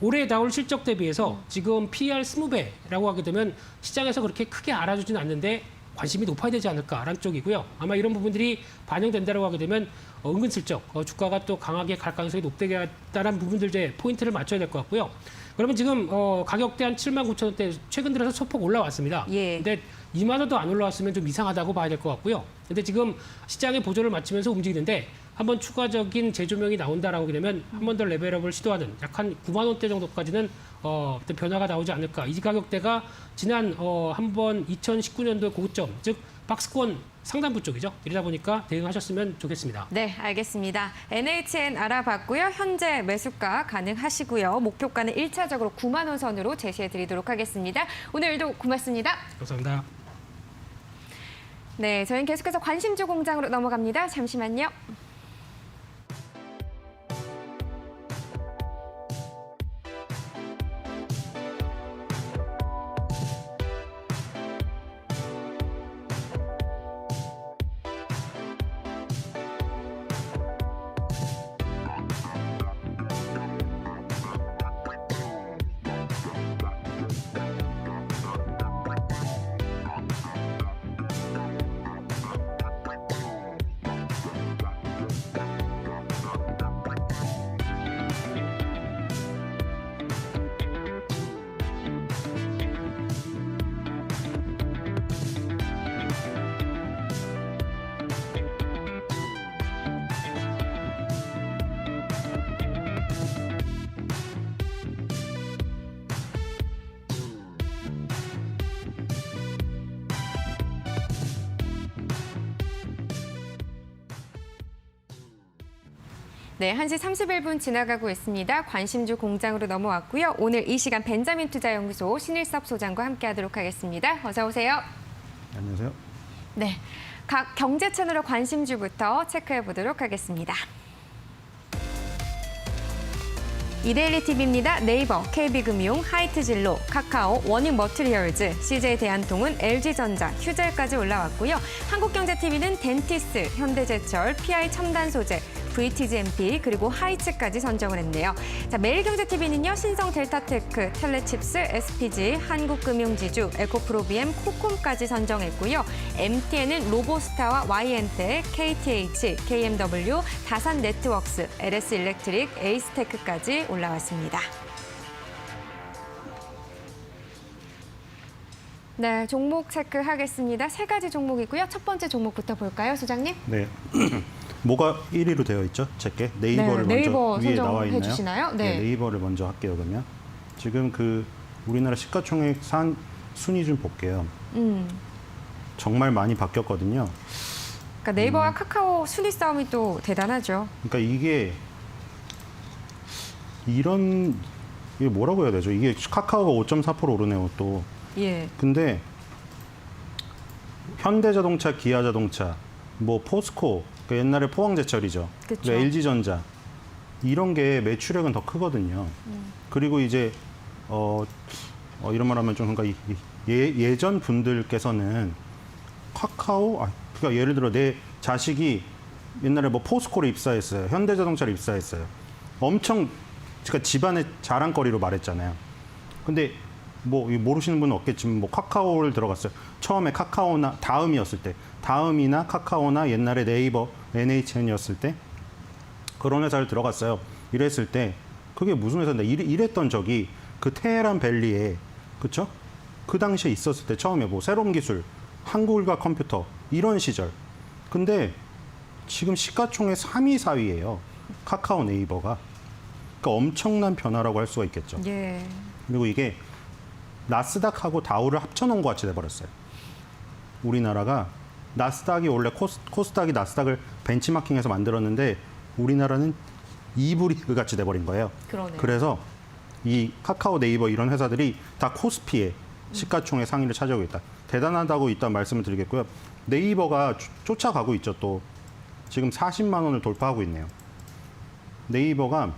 올해 나올 실적 대비해서 지금 PER 20배라고 하게 되면 시장에서 그렇게 크게 알아주지는 않는데 관심이 높아야 되지 않을까라는 쪽이고요. 아마 이런 부분들이 반영된다고 하게 되면 은근슬쩍 주가가 또 강하게 갈 가능성이 높다는 부분들 이제 포인트를 맞춰야 될 것 같고요. 그러면 지금 가격대 한 7만 9천 원대 최근 들어서 소폭 올라왔습니다. 예. 근데 이마저도 안 올라왔으면 좀 이상하다고 봐야 될 것 같고요. 근데 지금 시장의 보조를 맞추면서 움직이는데 한번 추가적인 재조명이 나온다라고 하게 되면 한 번 더 레벨업을 시도하는 약한 9만 원대 정도까지는 어떤 변화가 나오지 않을까. 이 가격대가 지난 한번 2019년도의 고점, 즉 박스권 상단부 쪽이죠. 이러다 보니까 대응하셨으면 좋겠습니다. 네, 알겠습니다. NHN 알아봤고요. 현재 매수가 가능하시고요. 목표가는 1차적으로 9만 원 선으로 제시해 드리도록 하겠습니다. 오늘도 고맙습니다. 감사합니다. 네, 저희는 계속해서 관심주 공장으로 넘어갑니다. 잠시만요. 네, 1시 31분 지나가고 있습니다. 관심주 공장으로 넘어왔고요. 오늘 이 시간 벤자민 투자연구소 신일섭 소장과 함께하도록 하겠습니다. 어서 오세요. 안녕하세요. 네, 각 경제 채널의 관심주부터 체크해 보도록 하겠습니다. 이데일리 TV입니다. 네이버, KB금융, 하이트진로, 카카오, 워닝머티리얼즈, CJ대한통운, LG전자, 휴젤까지 올라왔고요. 한국경제TV는 덴티스, 현대제철, PI첨단소재, VTGMP 그리고 하이츠까지 선정을 했네요. 자, 매일경제TV는요. 신성델타테크, 텔레칩스, SPG, 한국금융지주, 에코프로비엠, 코콤까지 선정했고요. MTN은 로보스타와 YN텍, KTH, KMW, 다산네트워크스, LS일렉트릭, 에이스테크까지 올라왔습니다. 네, 종목 체크하겠습니다. 3가지 종목이고요. 첫 번째 종목부터 볼까요, 소장님? 네. 뭐가 1위로 되어 있죠? 제게 네이버를 네, 네이버 먼저 위에 나와 선정해 있나요? 주시나요? 네. 네이버를 먼저 할게요. 그러면 지금 그 우리나라 시가총액 순위 좀 볼게요. 정말 많이 바뀌었거든요. 그러니까 네이버와 카카오 순위 싸움이 또 대단하죠. 그러니까 이게 뭐라고 해야 되죠? 이게 카카오가 5.4% 오르네요, 또. 예. 근데 현대자동차, 기아자동차, 뭐 포스코, 그 옛날에 포항제철이죠. 그쵸. LG전자 이런 게 매출액은 더 크거든요. 그리고 이제 이런 말하면 좀 그러니까 예전 분들께서는 카카오, 그러니까 예를 들어 내 자식이 옛날에 뭐 포스코를 입사했어요, 현대자동차를 입사했어요. 엄청 그러니까 집안의 자랑거리로 말했잖아요. 근데 뭐 모르시는 분은 없겠지만 뭐 카카오를 들어갔어요. 처음에 카카오나 다음이었을 때, 다음이나 카카오나 옛날에 네이버, NHN이었을 때 그런 회사를 들어갔어요. 이랬을 때 그게 무슨 회사인데 이랬던 적이 그 테헤란 밸리에, 그쵸? 그 당시에 있었을 때 처음에 뭐 새로운 기술, 한국일과 컴퓨터 이런 시절. 근데 지금 시가총액 3위, 4위예요. 카카오, 네이버가. 그러니까 엄청난 변화라고 할 수가 있겠죠. 예. 그리고 이게 나스닥하고 다우를 합쳐놓은 것 같이 돼버렸어요. 우리나라가 나스닥이 원래 코스닥이 나스닥을 벤치마킹해서 만들었는데 우리나라는 이불이 같이 돼버린 거예요. 그러네요. 그래서 이 카카오, 네이버 이런 회사들이 다 코스피에 시가총액 상위를 차지하고 있다. 대단하다고 일단 말씀을 드리겠고요. 네이버가 쫓아가고 있죠. 또 지금 40만 원을 돌파하고 있네요. 네이버가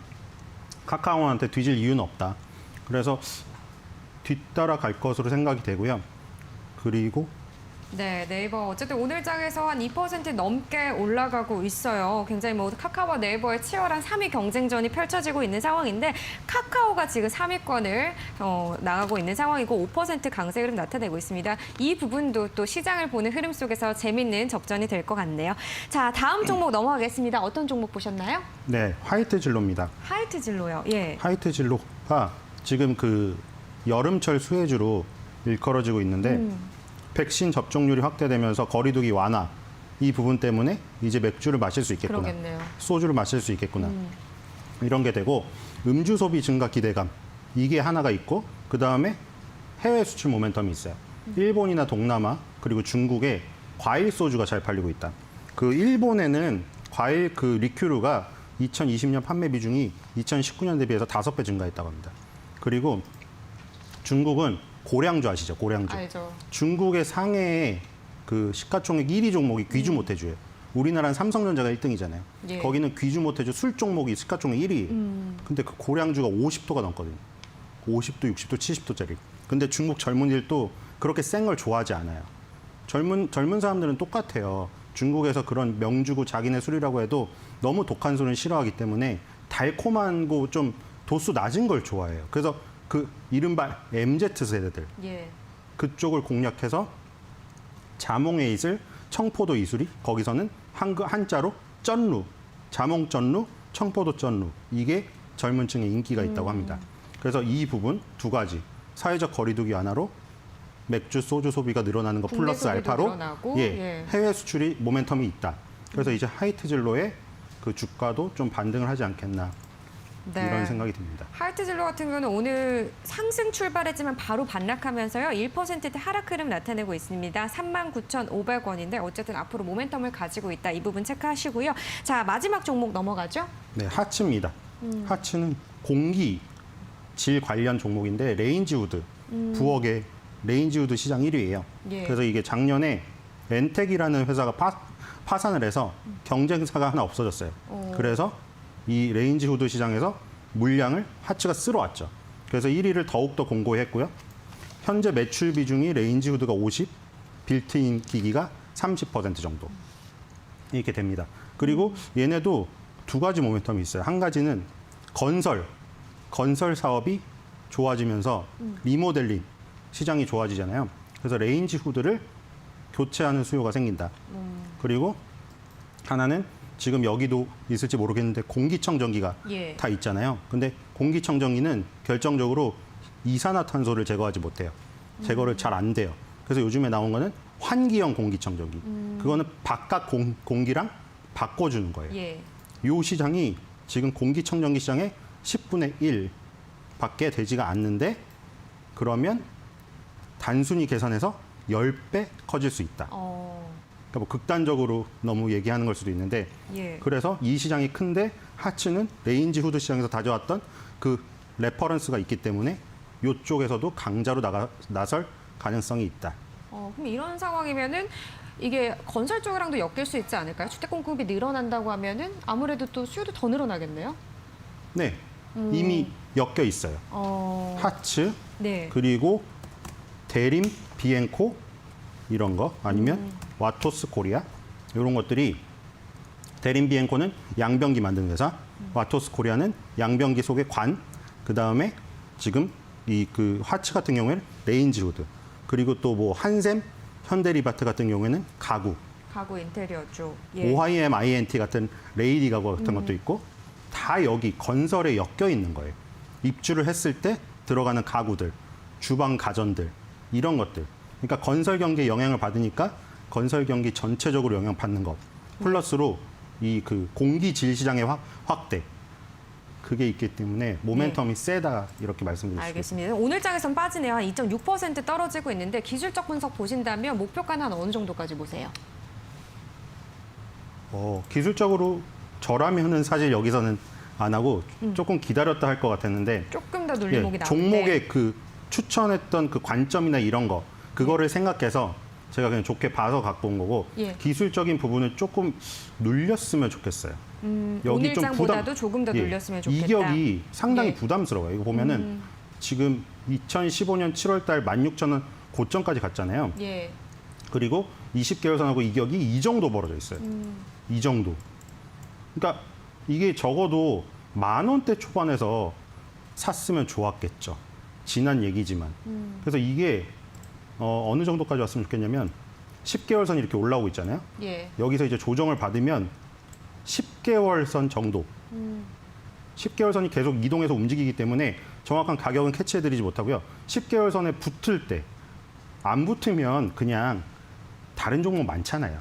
카카오한테 뒤질 이유는 없다. 그래서 뒤따라 갈 것으로 생각이 되고요. 그리고 네, 네이버 어쨌든 오늘 장에서 한 2% 넘게 올라가고 있어요. 굉장히 뭐 카카오와 네이버의 치열한 3위 경쟁전이 펼쳐지고 있는 상황인데 카카오가 지금 3위권을 나가고 있는 상황이고 5% 강세 흐름 나타내고 있습니다. 이 부분도 또 시장을 보는 흐름 속에서 재밌는 접전이 될 것 같네요. 자, 다음 종목 넘어가겠습니다. 어떤 종목 보셨나요? 네, 화이트 진로입니다. 하이트 진로요. 예. 화이트 진로가 지금 그 여름철 수혜주로 일컬어지고 있는데 백신 접종률이 확대되면서 거리두기 완화 이 부분 때문에 이제 맥주를 마실 수 있겠구나. 그러겠네요. 소주를 마실 수 있겠구나. 이런 게 되고 음주 소비 증가 기대감 이게 하나가 있고 그다음에 해외 수출 모멘텀이 있어요. 일본이나 동남아 그리고 중국에 과일 소주가 잘 팔리고 있다. 그 일본에는 과일 그 리큐르가 2020년 판매 비중이 2019년 대비해서 5배 증가했다고 합니다. 그리고 중국은 고량주 아시죠? 고량주. 알죠. 중국의 상해의 그 시가총액 1위 종목이 귀주 모태주예요. 우리나라는 삼성전자가 1등이잖아요. 예. 거기는 귀주 모태주 술 종목이 시가총액 1위예요. 근데 그 고량주가 50도가 넘거든요. 50도, 60도, 70도짜리. 근데 중국 젊은이들도 그렇게 센 걸 좋아하지 않아요. 젊은 사람들은 똑같아요. 중국에서 그런 명주고 자기네 술이라고 해도 너무 독한 술은 싫어하기 때문에 달콤한 거 좀 도수 낮은 걸 좋아해요. 그래서 그 이른바 MZ 세대들 예. 그쪽을 공략해서 자몽의 이슬, 청포도 이슬이 거기서는 한자로 쩐루, 자몽 쩐루, 청포도 쩐루 이게 젊은 층에 인기가 있다고 합니다. 그래서 이 부분 두 가지 사회적 거리두기 완화로 맥주, 소주 소비가 늘어나는 거 국내 플러스 소비도 알파로 늘어나고, 예, 예. 해외 수출이 모멘텀이 있다. 그래서 이제 하이트 진로의 그 주가도 좀 반등을 하지 않겠나 네. 이런 생각이 듭니다. 하이트 진로 같은 경우는 오늘 상승 출발했지만 바로 반락하면서요. 1%대 하락 흐름 나타내고 있습니다. 39,500원인데 어쨌든 앞으로 모멘텀을 가지고 있다. 이 부분 체크하시고요. 자, 마지막 종목 넘어가죠. 네, 하츠입니다. 하츠는 공기 질 관련 종목인데 레인지우드 부엌의 레인지우드 시장 1위예요. 예. 그래서 이게 작년에 엔텍이라는 회사가 파산을 해서 경쟁사가 하나 없어졌어요. 그래서 이 레인지우드 시장에서 물량을 하츠가 쓸어왔죠. 그래서 1위를 더욱더 공고했고요. 현재 매출 비중이 레인지우드가 50, 빌트인 기기가 30% 정도 이렇게 됩니다. 그리고 얘네도 두 가지 모멘텀이 있어요. 한 가지는 건설 사업이 좋아지면서 리모델링 시장이 좋아지잖아요. 그래서 레인지 후드를 교체하는 수요가 생긴다. 그리고 하나는 지금 여기도 있을지 모르겠는데 공기청정기가 예. 다 있잖아요. 근데 공기청정기는 결정적으로 이산화탄소를 제거하지 못해요. 제거를 잘 안 돼요. 그래서 요즘에 나온 거는 환기형 공기청정기. 그거는 바깥 공기랑 바꿔주는 거예요. 예. 이 시장이 지금 공기청정기 시장의 10분의 1 밖에 되지가 않는데 그러면 단순히 계산해서 10배 커질 수 있다. 그러니까 뭐 극단적으로 너무 얘기하는 걸 수도 있는데 예. 그래서 이 시장이 큰데 하츠는 레인지 후드 시장에서 다져왔던 그 레퍼런스가 있기 때문에 이쪽에서도 강자로 나설 가능성이 있다. 그럼 이런 상황이면은 이게 건설 쪽이랑도 엮일 수 있지 않을까요? 주택 공급이 늘어난다고 하면은 아무래도 또 수요도 더 늘어나겠네요. 네, 이미 엮여 있어요. 하츠 네. 그리고 대림, 비엔코 이런 거 아니면 와토스 코리아 이런 것들이 대림 비엔코는 양변기 만드는 회사, 와토스 코리아는 양변기 속의 관, 그 다음에 지금 이 그 하츠 같은 경우에는 레인지 후드 그리고 또 뭐 한샘, 현대리바트 같은 경우에는 가구, 인테리어 쪽. 예. OIM, INT 같은 레이디 가구 같은 것도 있고 다 여기 건설에 엮여 있는 거예요. 입주를 했을 때 들어가는 가구들, 주방 가전들 이런 것들. 그러니까 건설 경기에 영향을 받으니까 건설 경기 전체적으로 영향 받는 것. 플러스로 이 그 공기 질 시장의 확대. 그게 있기 때문에 모멘텀이 세다 이렇게 말씀드릴 수 있습니다. 알겠습니다. 오늘 장에선 빠지네요. 한 2.6% 떨어지고 있는데 기술적 분석 보신다면 목표가는 한 어느 정도까지 보세요? 기술적으로 저라면은 사실 여기서는 안 하고 조금 기다렸다 할 것 같았는데 조금 더 눌림목이 나오는데 종목의 그 추천했던 그 관점이나 이런 거 그거를 생각해서 제가 그냥 좋게 봐서 갖고 온 거고 예. 기술적인 부분은 조금 눌렸으면 좋겠어요. 오늘 장보다도 조금 더 눌렸으면 좋겠다. 이격이 상당히 예. 부담스러워요. 이거 보면은 지금 2015년 7월 달 16,000원 고점까지 갔잖아요. 예. 그리고 20개월선하고 이격이 이 정도 벌어져 있어요. 이 정도. 그러니까 이게 적어도 10,000원대 초반에서 샀으면 좋았겠죠. 지난 얘기지만. 그래서 이게 어느 정도까지 왔으면 좋겠냐면 10개월선이 이렇게 올라오고 있잖아요. 예. 여기서 이제 조정을 받으면 10개월선 정도. 10개월선이 계속 이동해서 움직이기 때문에 정확한 가격은 캐치해드리지 못하고요. 10개월선에 붙을 때 안 붙으면 그냥 다른 종목 많잖아요.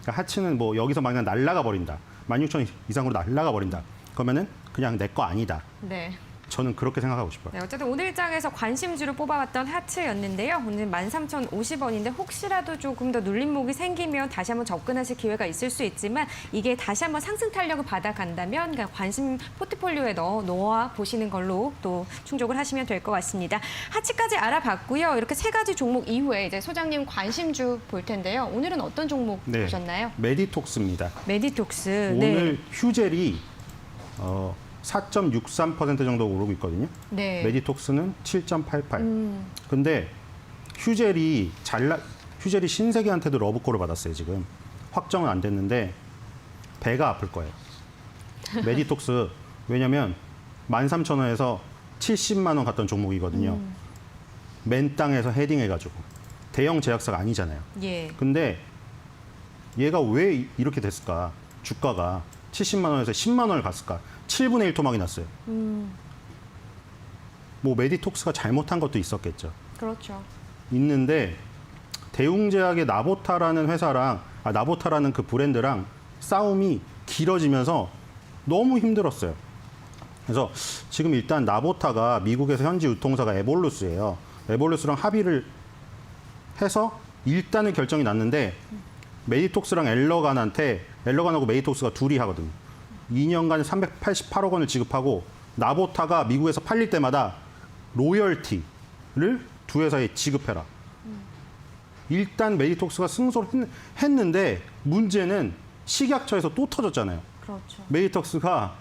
그러니까 하치는 뭐 여기서 막 그냥 날라가 버린다. 16,000원 이상으로 날라가 버린다. 그러면은 그냥 내 거 아니다. 네. 저는 그렇게 생각하고 싶어요. 네, 어쨌든 오늘 장에서 관심주를 뽑아왔던 하츠였는데요. 오늘 13,050원인데 혹시라도 조금 더 눌림목이 생기면 다시 한번 접근하실 기회가 있을 수 있지만 이게 다시 한번 상승 탄력을 받아간다면 그냥 관심 포트폴리오에 넣어 보시는 걸로 또 충족을 하시면 될 것 같습니다. 하츠까지 알아봤고요. 이렇게 세 가지 종목 이후에 이제 소장님 관심주 볼 텐데요. 오늘은 어떤 종목 보셨나요? 메디톡스입니다. 메디톡스. 오늘 휴젤이 4.63% 정도 오르고 있거든요. 네. 메디톡스는 7.88. 근데 휴젤이 신세계한테도 러브콜을 받았어요, 지금. 확정은 안 됐는데 배가 아플 거예요. 메디톡스. 왜냐면 13,000원에서 70만 원 갔던 종목이거든요. 맨 땅에서 헤딩해가지고. 대형 제약사가 아니잖아요. 예. 근데 얘가 왜 이렇게 됐을까? 주가가 70만 원에서 10만 원을 갔을까? 7분의 1 토막이 났어요. 뭐 메디톡스가 잘못한 것도 있었겠죠. 그렇죠. 있는데 대웅제약의 나보타라는 회사랑 나보타라는 그 브랜드랑 싸움이 길어지면서 너무 힘들었어요. 그래서 지금 일단 나보타가 미국에서 현지 유통사가 에볼루스예요. 에볼루스랑 합의를 해서 일단은 결정이 났는데 메디톡스랑 엘러간하고 메디톡스가 둘이 하거든요. 2년간 388억 원을 지급하고 나보타가 미국에서 팔릴 때마다 로열티를 두 회사에 지급해라. 일단 메디톡스가 승소를 했는데 문제는 식약처에서 또 터졌잖아요. 그렇죠. 메디톡스가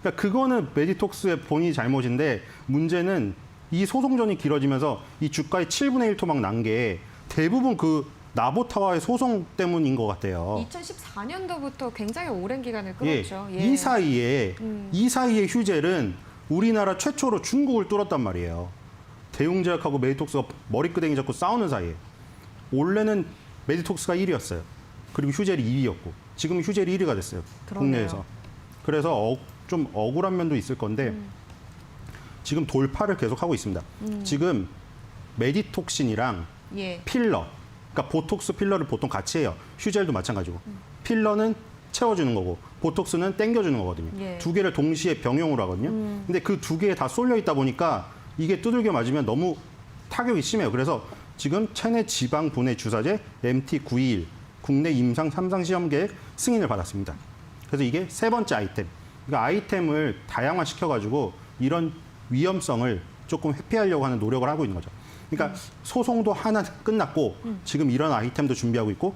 그러니까 그거는 메디톡스의 본인이 잘못인데 문제는 이 소송전이 길어지면서 이 주가의 7분의 1 토막 난 게 대부분 그 나보타와의 소송 때문인 것 같아요. 2014년도부터 굉장히 오랜 기간을 끌었죠. 예. 이 사이에 휴젤은 우리나라 최초로 중국을 뚫었단 말이에요. 대웅제약하고 메디톡스가 머리끄댕이 잡고 싸우는 사이에. 원래는 메디톡스가 1위였어요. 그리고 휴젤이 2위였고 지금 휴젤이 1위가 됐어요. 그러네요. 국내에서. 그래서 좀 억울한 면도 있을 건데 지금 돌파를 계속하고 있습니다. 지금 메디톡신이랑 예. 필러, 그러니까 보톡스 필러를 보통 같이 해요. 휴젤도 마찬가지고. 필러는 채워주는 거고 보톡스는 땡겨주는 거거든요. 예. 두 개를 동시에 병용으로 하거든요. 근데 그 두 개에 다 쏠려 있다 보니까 이게 두들겨 맞으면 너무 타격이 심해요. 그래서 지금 체내 지방 분해 주사제 MT921 국내 임상 3상 시험 계획 승인을 받았습니다. 그래서 이게 세 번째 아이템. 그러니까 아이템을 다양화시켜가지고 이런 위험성을 조금 회피하려고 하는 노력을 하고 있는 거죠. 그러니까 소송도 하나 끝났고 지금 이런 아이템도 준비하고 있고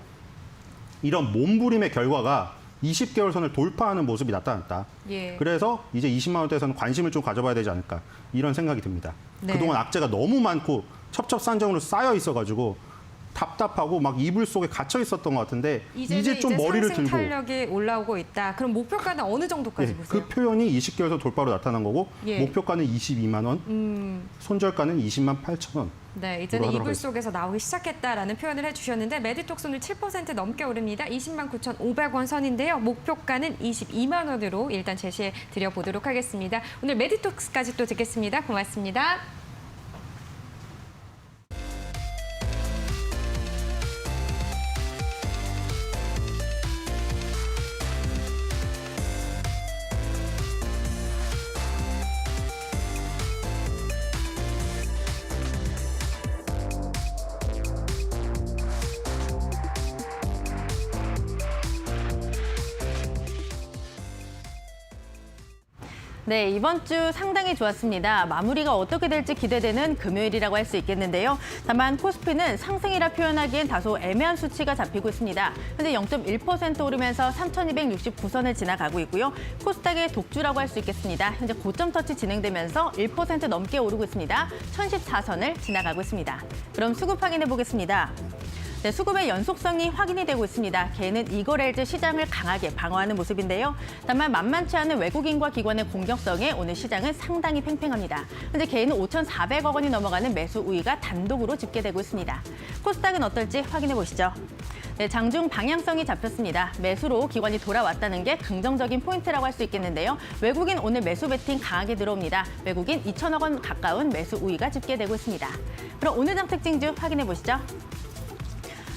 이런 몸부림의 결과가 20개월 선을 돌파하는 모습이 나타났다. 예. 그래서 이제 20만 원대에서는 관심을 좀 가져봐야 되지 않을까 이런 생각이 듭니다. 네. 그동안 악재가 너무 많고 첩첩산정으로 쌓여 있어가지고 답답하고 막 이불 속에 gat혀 있었던 것 같은데 이제 좀 머리를 상승 들고 탄력이 올라오고 있다. 그럼 목표가는 어느 정도까지 예, 보세요? 그 표현이 20개월선 돌파로 나타난 거고 예. 목표가는 22만 원, 손절가는 20만 8천 원. 네, 이제는 하도록 이불 하겠습니다. 속에서 나오기 시작했다라는 표현을 해주셨는데 메디톡스 오늘 7% 넘게 오릅니다. 20만 9,500원 선인데요. 목표가는 22만 원으로 일단 제시해 드려보도록 하겠습니다. 오늘 메디톡스까지 또 듣겠습니다. 고맙습니다. 네, 이번 주 상당히 좋았습니다. 마무리가 어떻게 될지 기대되는 금요일이라고 할 수 있겠는데요. 다만 코스피는 상승이라 표현하기엔 다소 애매한 수치가 잡히고 있습니다. 현재 0.1% 오르면서 3,269선을 지나가고 있고요. 코스닥의 독주라고 할 수 있겠습니다. 현재 고점 터치 진행되면서 1% 넘게 오르고 있습니다. 1,014선을 지나가고 있습니다. 그럼 수급 확인해 보겠습니다. 네, 수급의 연속성이 확인이 되고 있습니다. 개인은 이거래일즈 시장을 강하게 방어하는 모습인데요. 다만 만만치 않은 외국인과 기관의 공격성에 오늘 시장은 상당히 팽팽합니다. 현재 개인은 5,400억 원이 넘어가는 매수 우위가 단독으로 집계되고 있습니다. 코스닥은 어떨지 확인해 보시죠. 네, 장중 방향성이 잡혔습니다. 매수로 기관이 돌아왔다는 게 긍정적인 포인트라고 할 수 있겠는데요. 외국인 오늘 매수 베팅 강하게 들어옵니다. 외국인 2천억 원 가까운 매수 우위가 집계되고 있습니다. 그럼 오늘 장 특징주 확인해 보시죠.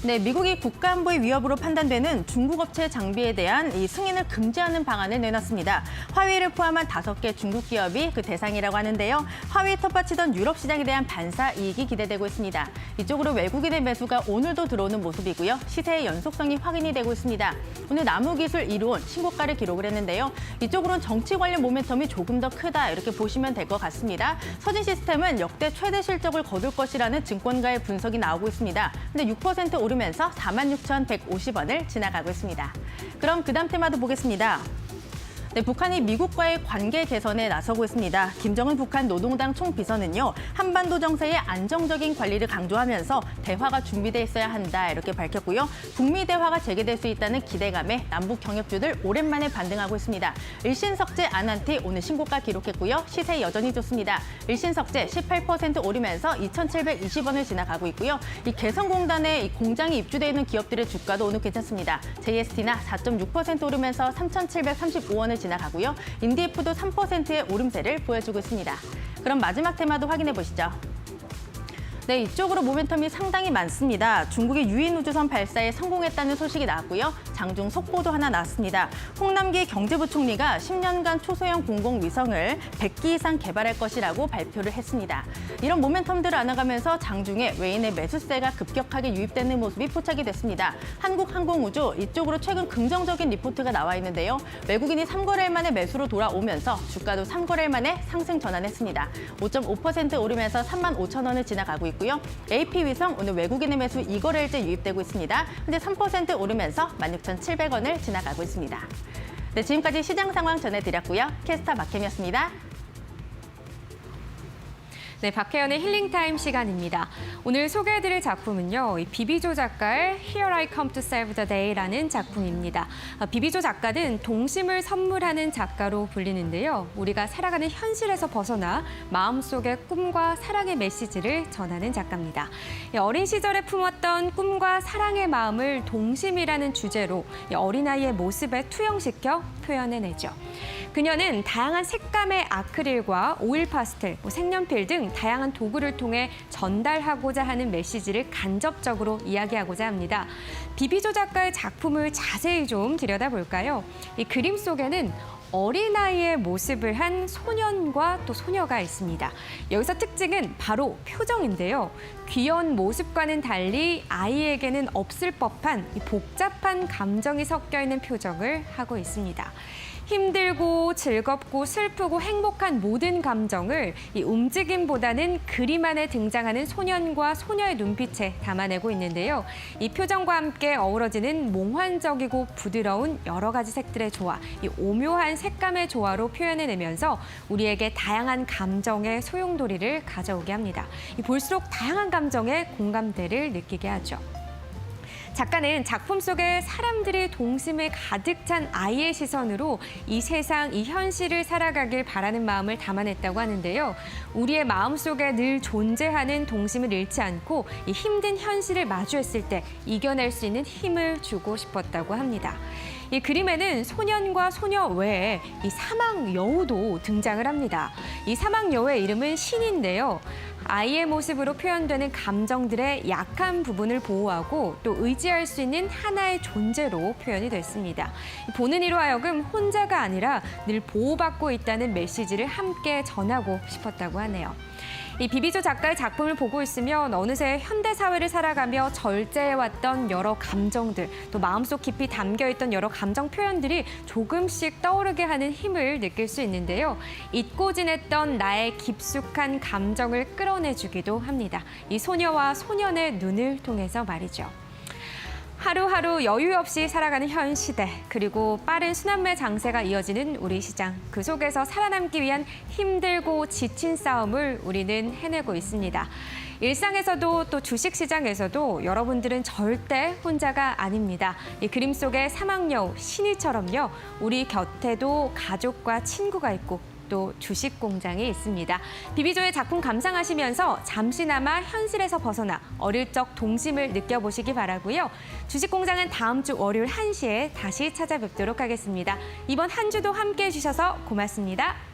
네, 미국이 국가안보의 위협으로 판단되는 중국 업체 장비에 대한 이 승인을 금지하는 방안을 내놨습니다. 화웨이를 포함한 5개 중국 기업이 그 대상이라고 하는데요. 화웨이 텃밭이던 유럽 시장에 대한 반사 이익이 기대되고 있습니다. 이쪽으로 외국인의 매수가 오늘도 들어오는 모습이고요. 시세의 연속성이 확인이 되고 있습니다. 오늘 나무기술 이루온 신고가를 기록을 했는데요. 이쪽으로는 정치 관련 모멘텀이 조금 더 크다 이렇게 보시면 될 것 같습니다. 서진시스템은 역대 최대 실적을 거둘 것이라는 증권가의 분석이 나오고 있습니다. 근데 6% 오르면서 46,150원을 지나가고 있습니다. 그럼 그다음 테마도 보겠습니다. 네, 북한이 미국과의 관계 개선에 나서고 있습니다. 김정은 북한 노동당 총비서는요, 한반도 정세의 안정적인 관리를 강조하면서 대화가 준비돼 있어야 한다 이렇게 밝혔고요. 북미 대화가 재개될 수 있다는 기대감에 남북 경협주들 오랜만에 반등하고 있습니다. 일신석재 안한티 오늘 신고가 기록했고요. 시세 여전히 좋습니다. 일신석재 18% 오르면서 2,720원을 지나가고 있고요. 이 개성공단에 이 공장이 입주되어 있는 기업들의 주가도 오늘 괜찮습니다. JST나 4.6% 오르면서 3,735원을 지나가고요. 인디에프도 3%의 오름세를 보여주고 있습니다. 그럼 마지막 테마도 확인해 보시죠. 네, 이쪽으로 모멘텀이 상당히 많습니다. 중국의 유인 우주선 발사에 성공했다는 소식이 나왔고요. 장중 속보도 하나 나왔습니다. 홍남기 경제부총리가 10년간 초소형 공공위성을 100기 이상 개발할 것이라고 발표를 했습니다. 이런 모멘텀들을 안아가면서 장중에 외인의 매수세가 급격하게 유입되는 모습이 포착이 됐습니다. 한국항공우주 이쪽으로 최근 긍정적인 리포트가 나와 있는데요. 외국인이 3거래일 만에 매수로 돌아오면서 주가도 3거래일 만에 상승 전환했습니다. 5.5% 오르면서 35,000원을 지나가고 있고요. AP위성 오늘 외국인의 매수 2거래일째 유입되고 있습니다. 현재 3% 오르면서 16,700원을 지나가고 있습니다. 네, 지금까지 시장 상황 전해드렸고요. 캐스터 박혜미였습니다. 네, 박혜연의 힐링타임 시간입니다. 오늘 소개해드릴 작품은요, 이 비비조 작가의 Here I Come to Save the Day라는 작품입니다. 비비조 작가는 동심을 선물하는 작가로 불리는데요. 우리가 살아가는 현실에서 벗어나 마음속의 꿈과 사랑의 메시지를 전하는 작가입니다. 어린 시절에 품었던 꿈과 사랑의 마음을 동심이라는 주제로 어린아이의 모습에 투영시켜 표현해내죠. 그녀는 다양한 색감의 아크릴과 오일 파스텔, 색연필 등 다양한 도구를 통해 전달하고자 하는 메시지를 간접적으로 이야기하고자 합니다. 비비조 작가의 작품을 자세히 좀 들여다볼까요? 이 그림 속에는 어린아이의 모습을 한 소년과 또 소녀가 있습니다. 여기서 특징은 바로 표정인데요. 귀여운 모습과는 달리 아이에게는 없을 법한 이 복잡한 감정이 섞여 있는 표정을 하고 있습니다. 힘들고 즐겁고 슬프고 행복한 모든 감정을 이 움직임보다는 그림 안에 등장하는 소년과 소녀의 눈빛에 담아내고 있는데요. 이 표정과 함께 어우러지는 몽환적이고 부드러운 여러 가지 색들의 조화, 이 오묘한 색감의 조화로 표현해내면서 우리에게 다양한 감정의 소용돌이를 가져오게 합니다. 볼수록 다양한 감정의 공감대를 느끼게 하죠. 작가는 작품 속에 사람들의 동심에 가득 찬 아이의 시선으로 이 세상, 이 현실을 살아가길 바라는 마음을 담아냈다고 하는데요. 우리의 마음속에 늘 존재하는 동심을 잃지 않고 이 힘든 현실을 마주했을 때 이겨낼 수 있는 힘을 주고 싶었다고 합니다. 이 그림에는 소년과 소녀 외에 이 사막 여우도 등장을 합니다. 이 사막 여우의 이름은 신인데요. 아이의 모습으로 표현되는 감정들의 약한 부분을 보호하고 또 의지할 수 있는 하나의 존재로 표현이 됐습니다. 보는 이로 하여금 혼자가 아니라 늘 보호받고 있다는 메시지를 함께 전하고 싶었다고 하네요. 이 비비조 작가의 작품을 보고 있으면 어느새 현대 사회를 살아가며 절제해왔던 여러 감정들, 또 마음속 깊이 담겨있던 여러 감정 표현들이 조금씩 떠오르게 하는 힘을 느낄 수 있는데요. 잊고 지냈던 나의 깊숙한 감정을 끌어내주기도 합니다. 이 소녀와 소년의 눈을 통해서 말이죠. 하루하루 여유 없이 살아가는 현 시대, 그리고 빠른 순환매 장세가 이어지는 우리 시장. 그 속에서 살아남기 위한 힘들고 지친 싸움을 우리는 해내고 있습니다. 일상에서도 또 주식시장에서도 여러분들은 절대 혼자가 아닙니다. 이 그림 속의 사막여우 신이처럼요. 우리 곁에도 가족과 친구가 있고 또 주식 공장이 있습니다. 비비조의 작품 감상하시면서 잠시나마 현실에서 벗어나 어릴 적 동심을 느껴보시기 바라고요. 주식 공장은 다음 주 월요일 1시에 다시 찾아뵙도록 하겠습니다. 이번 한 주도 함께해 주셔서 고맙습니다.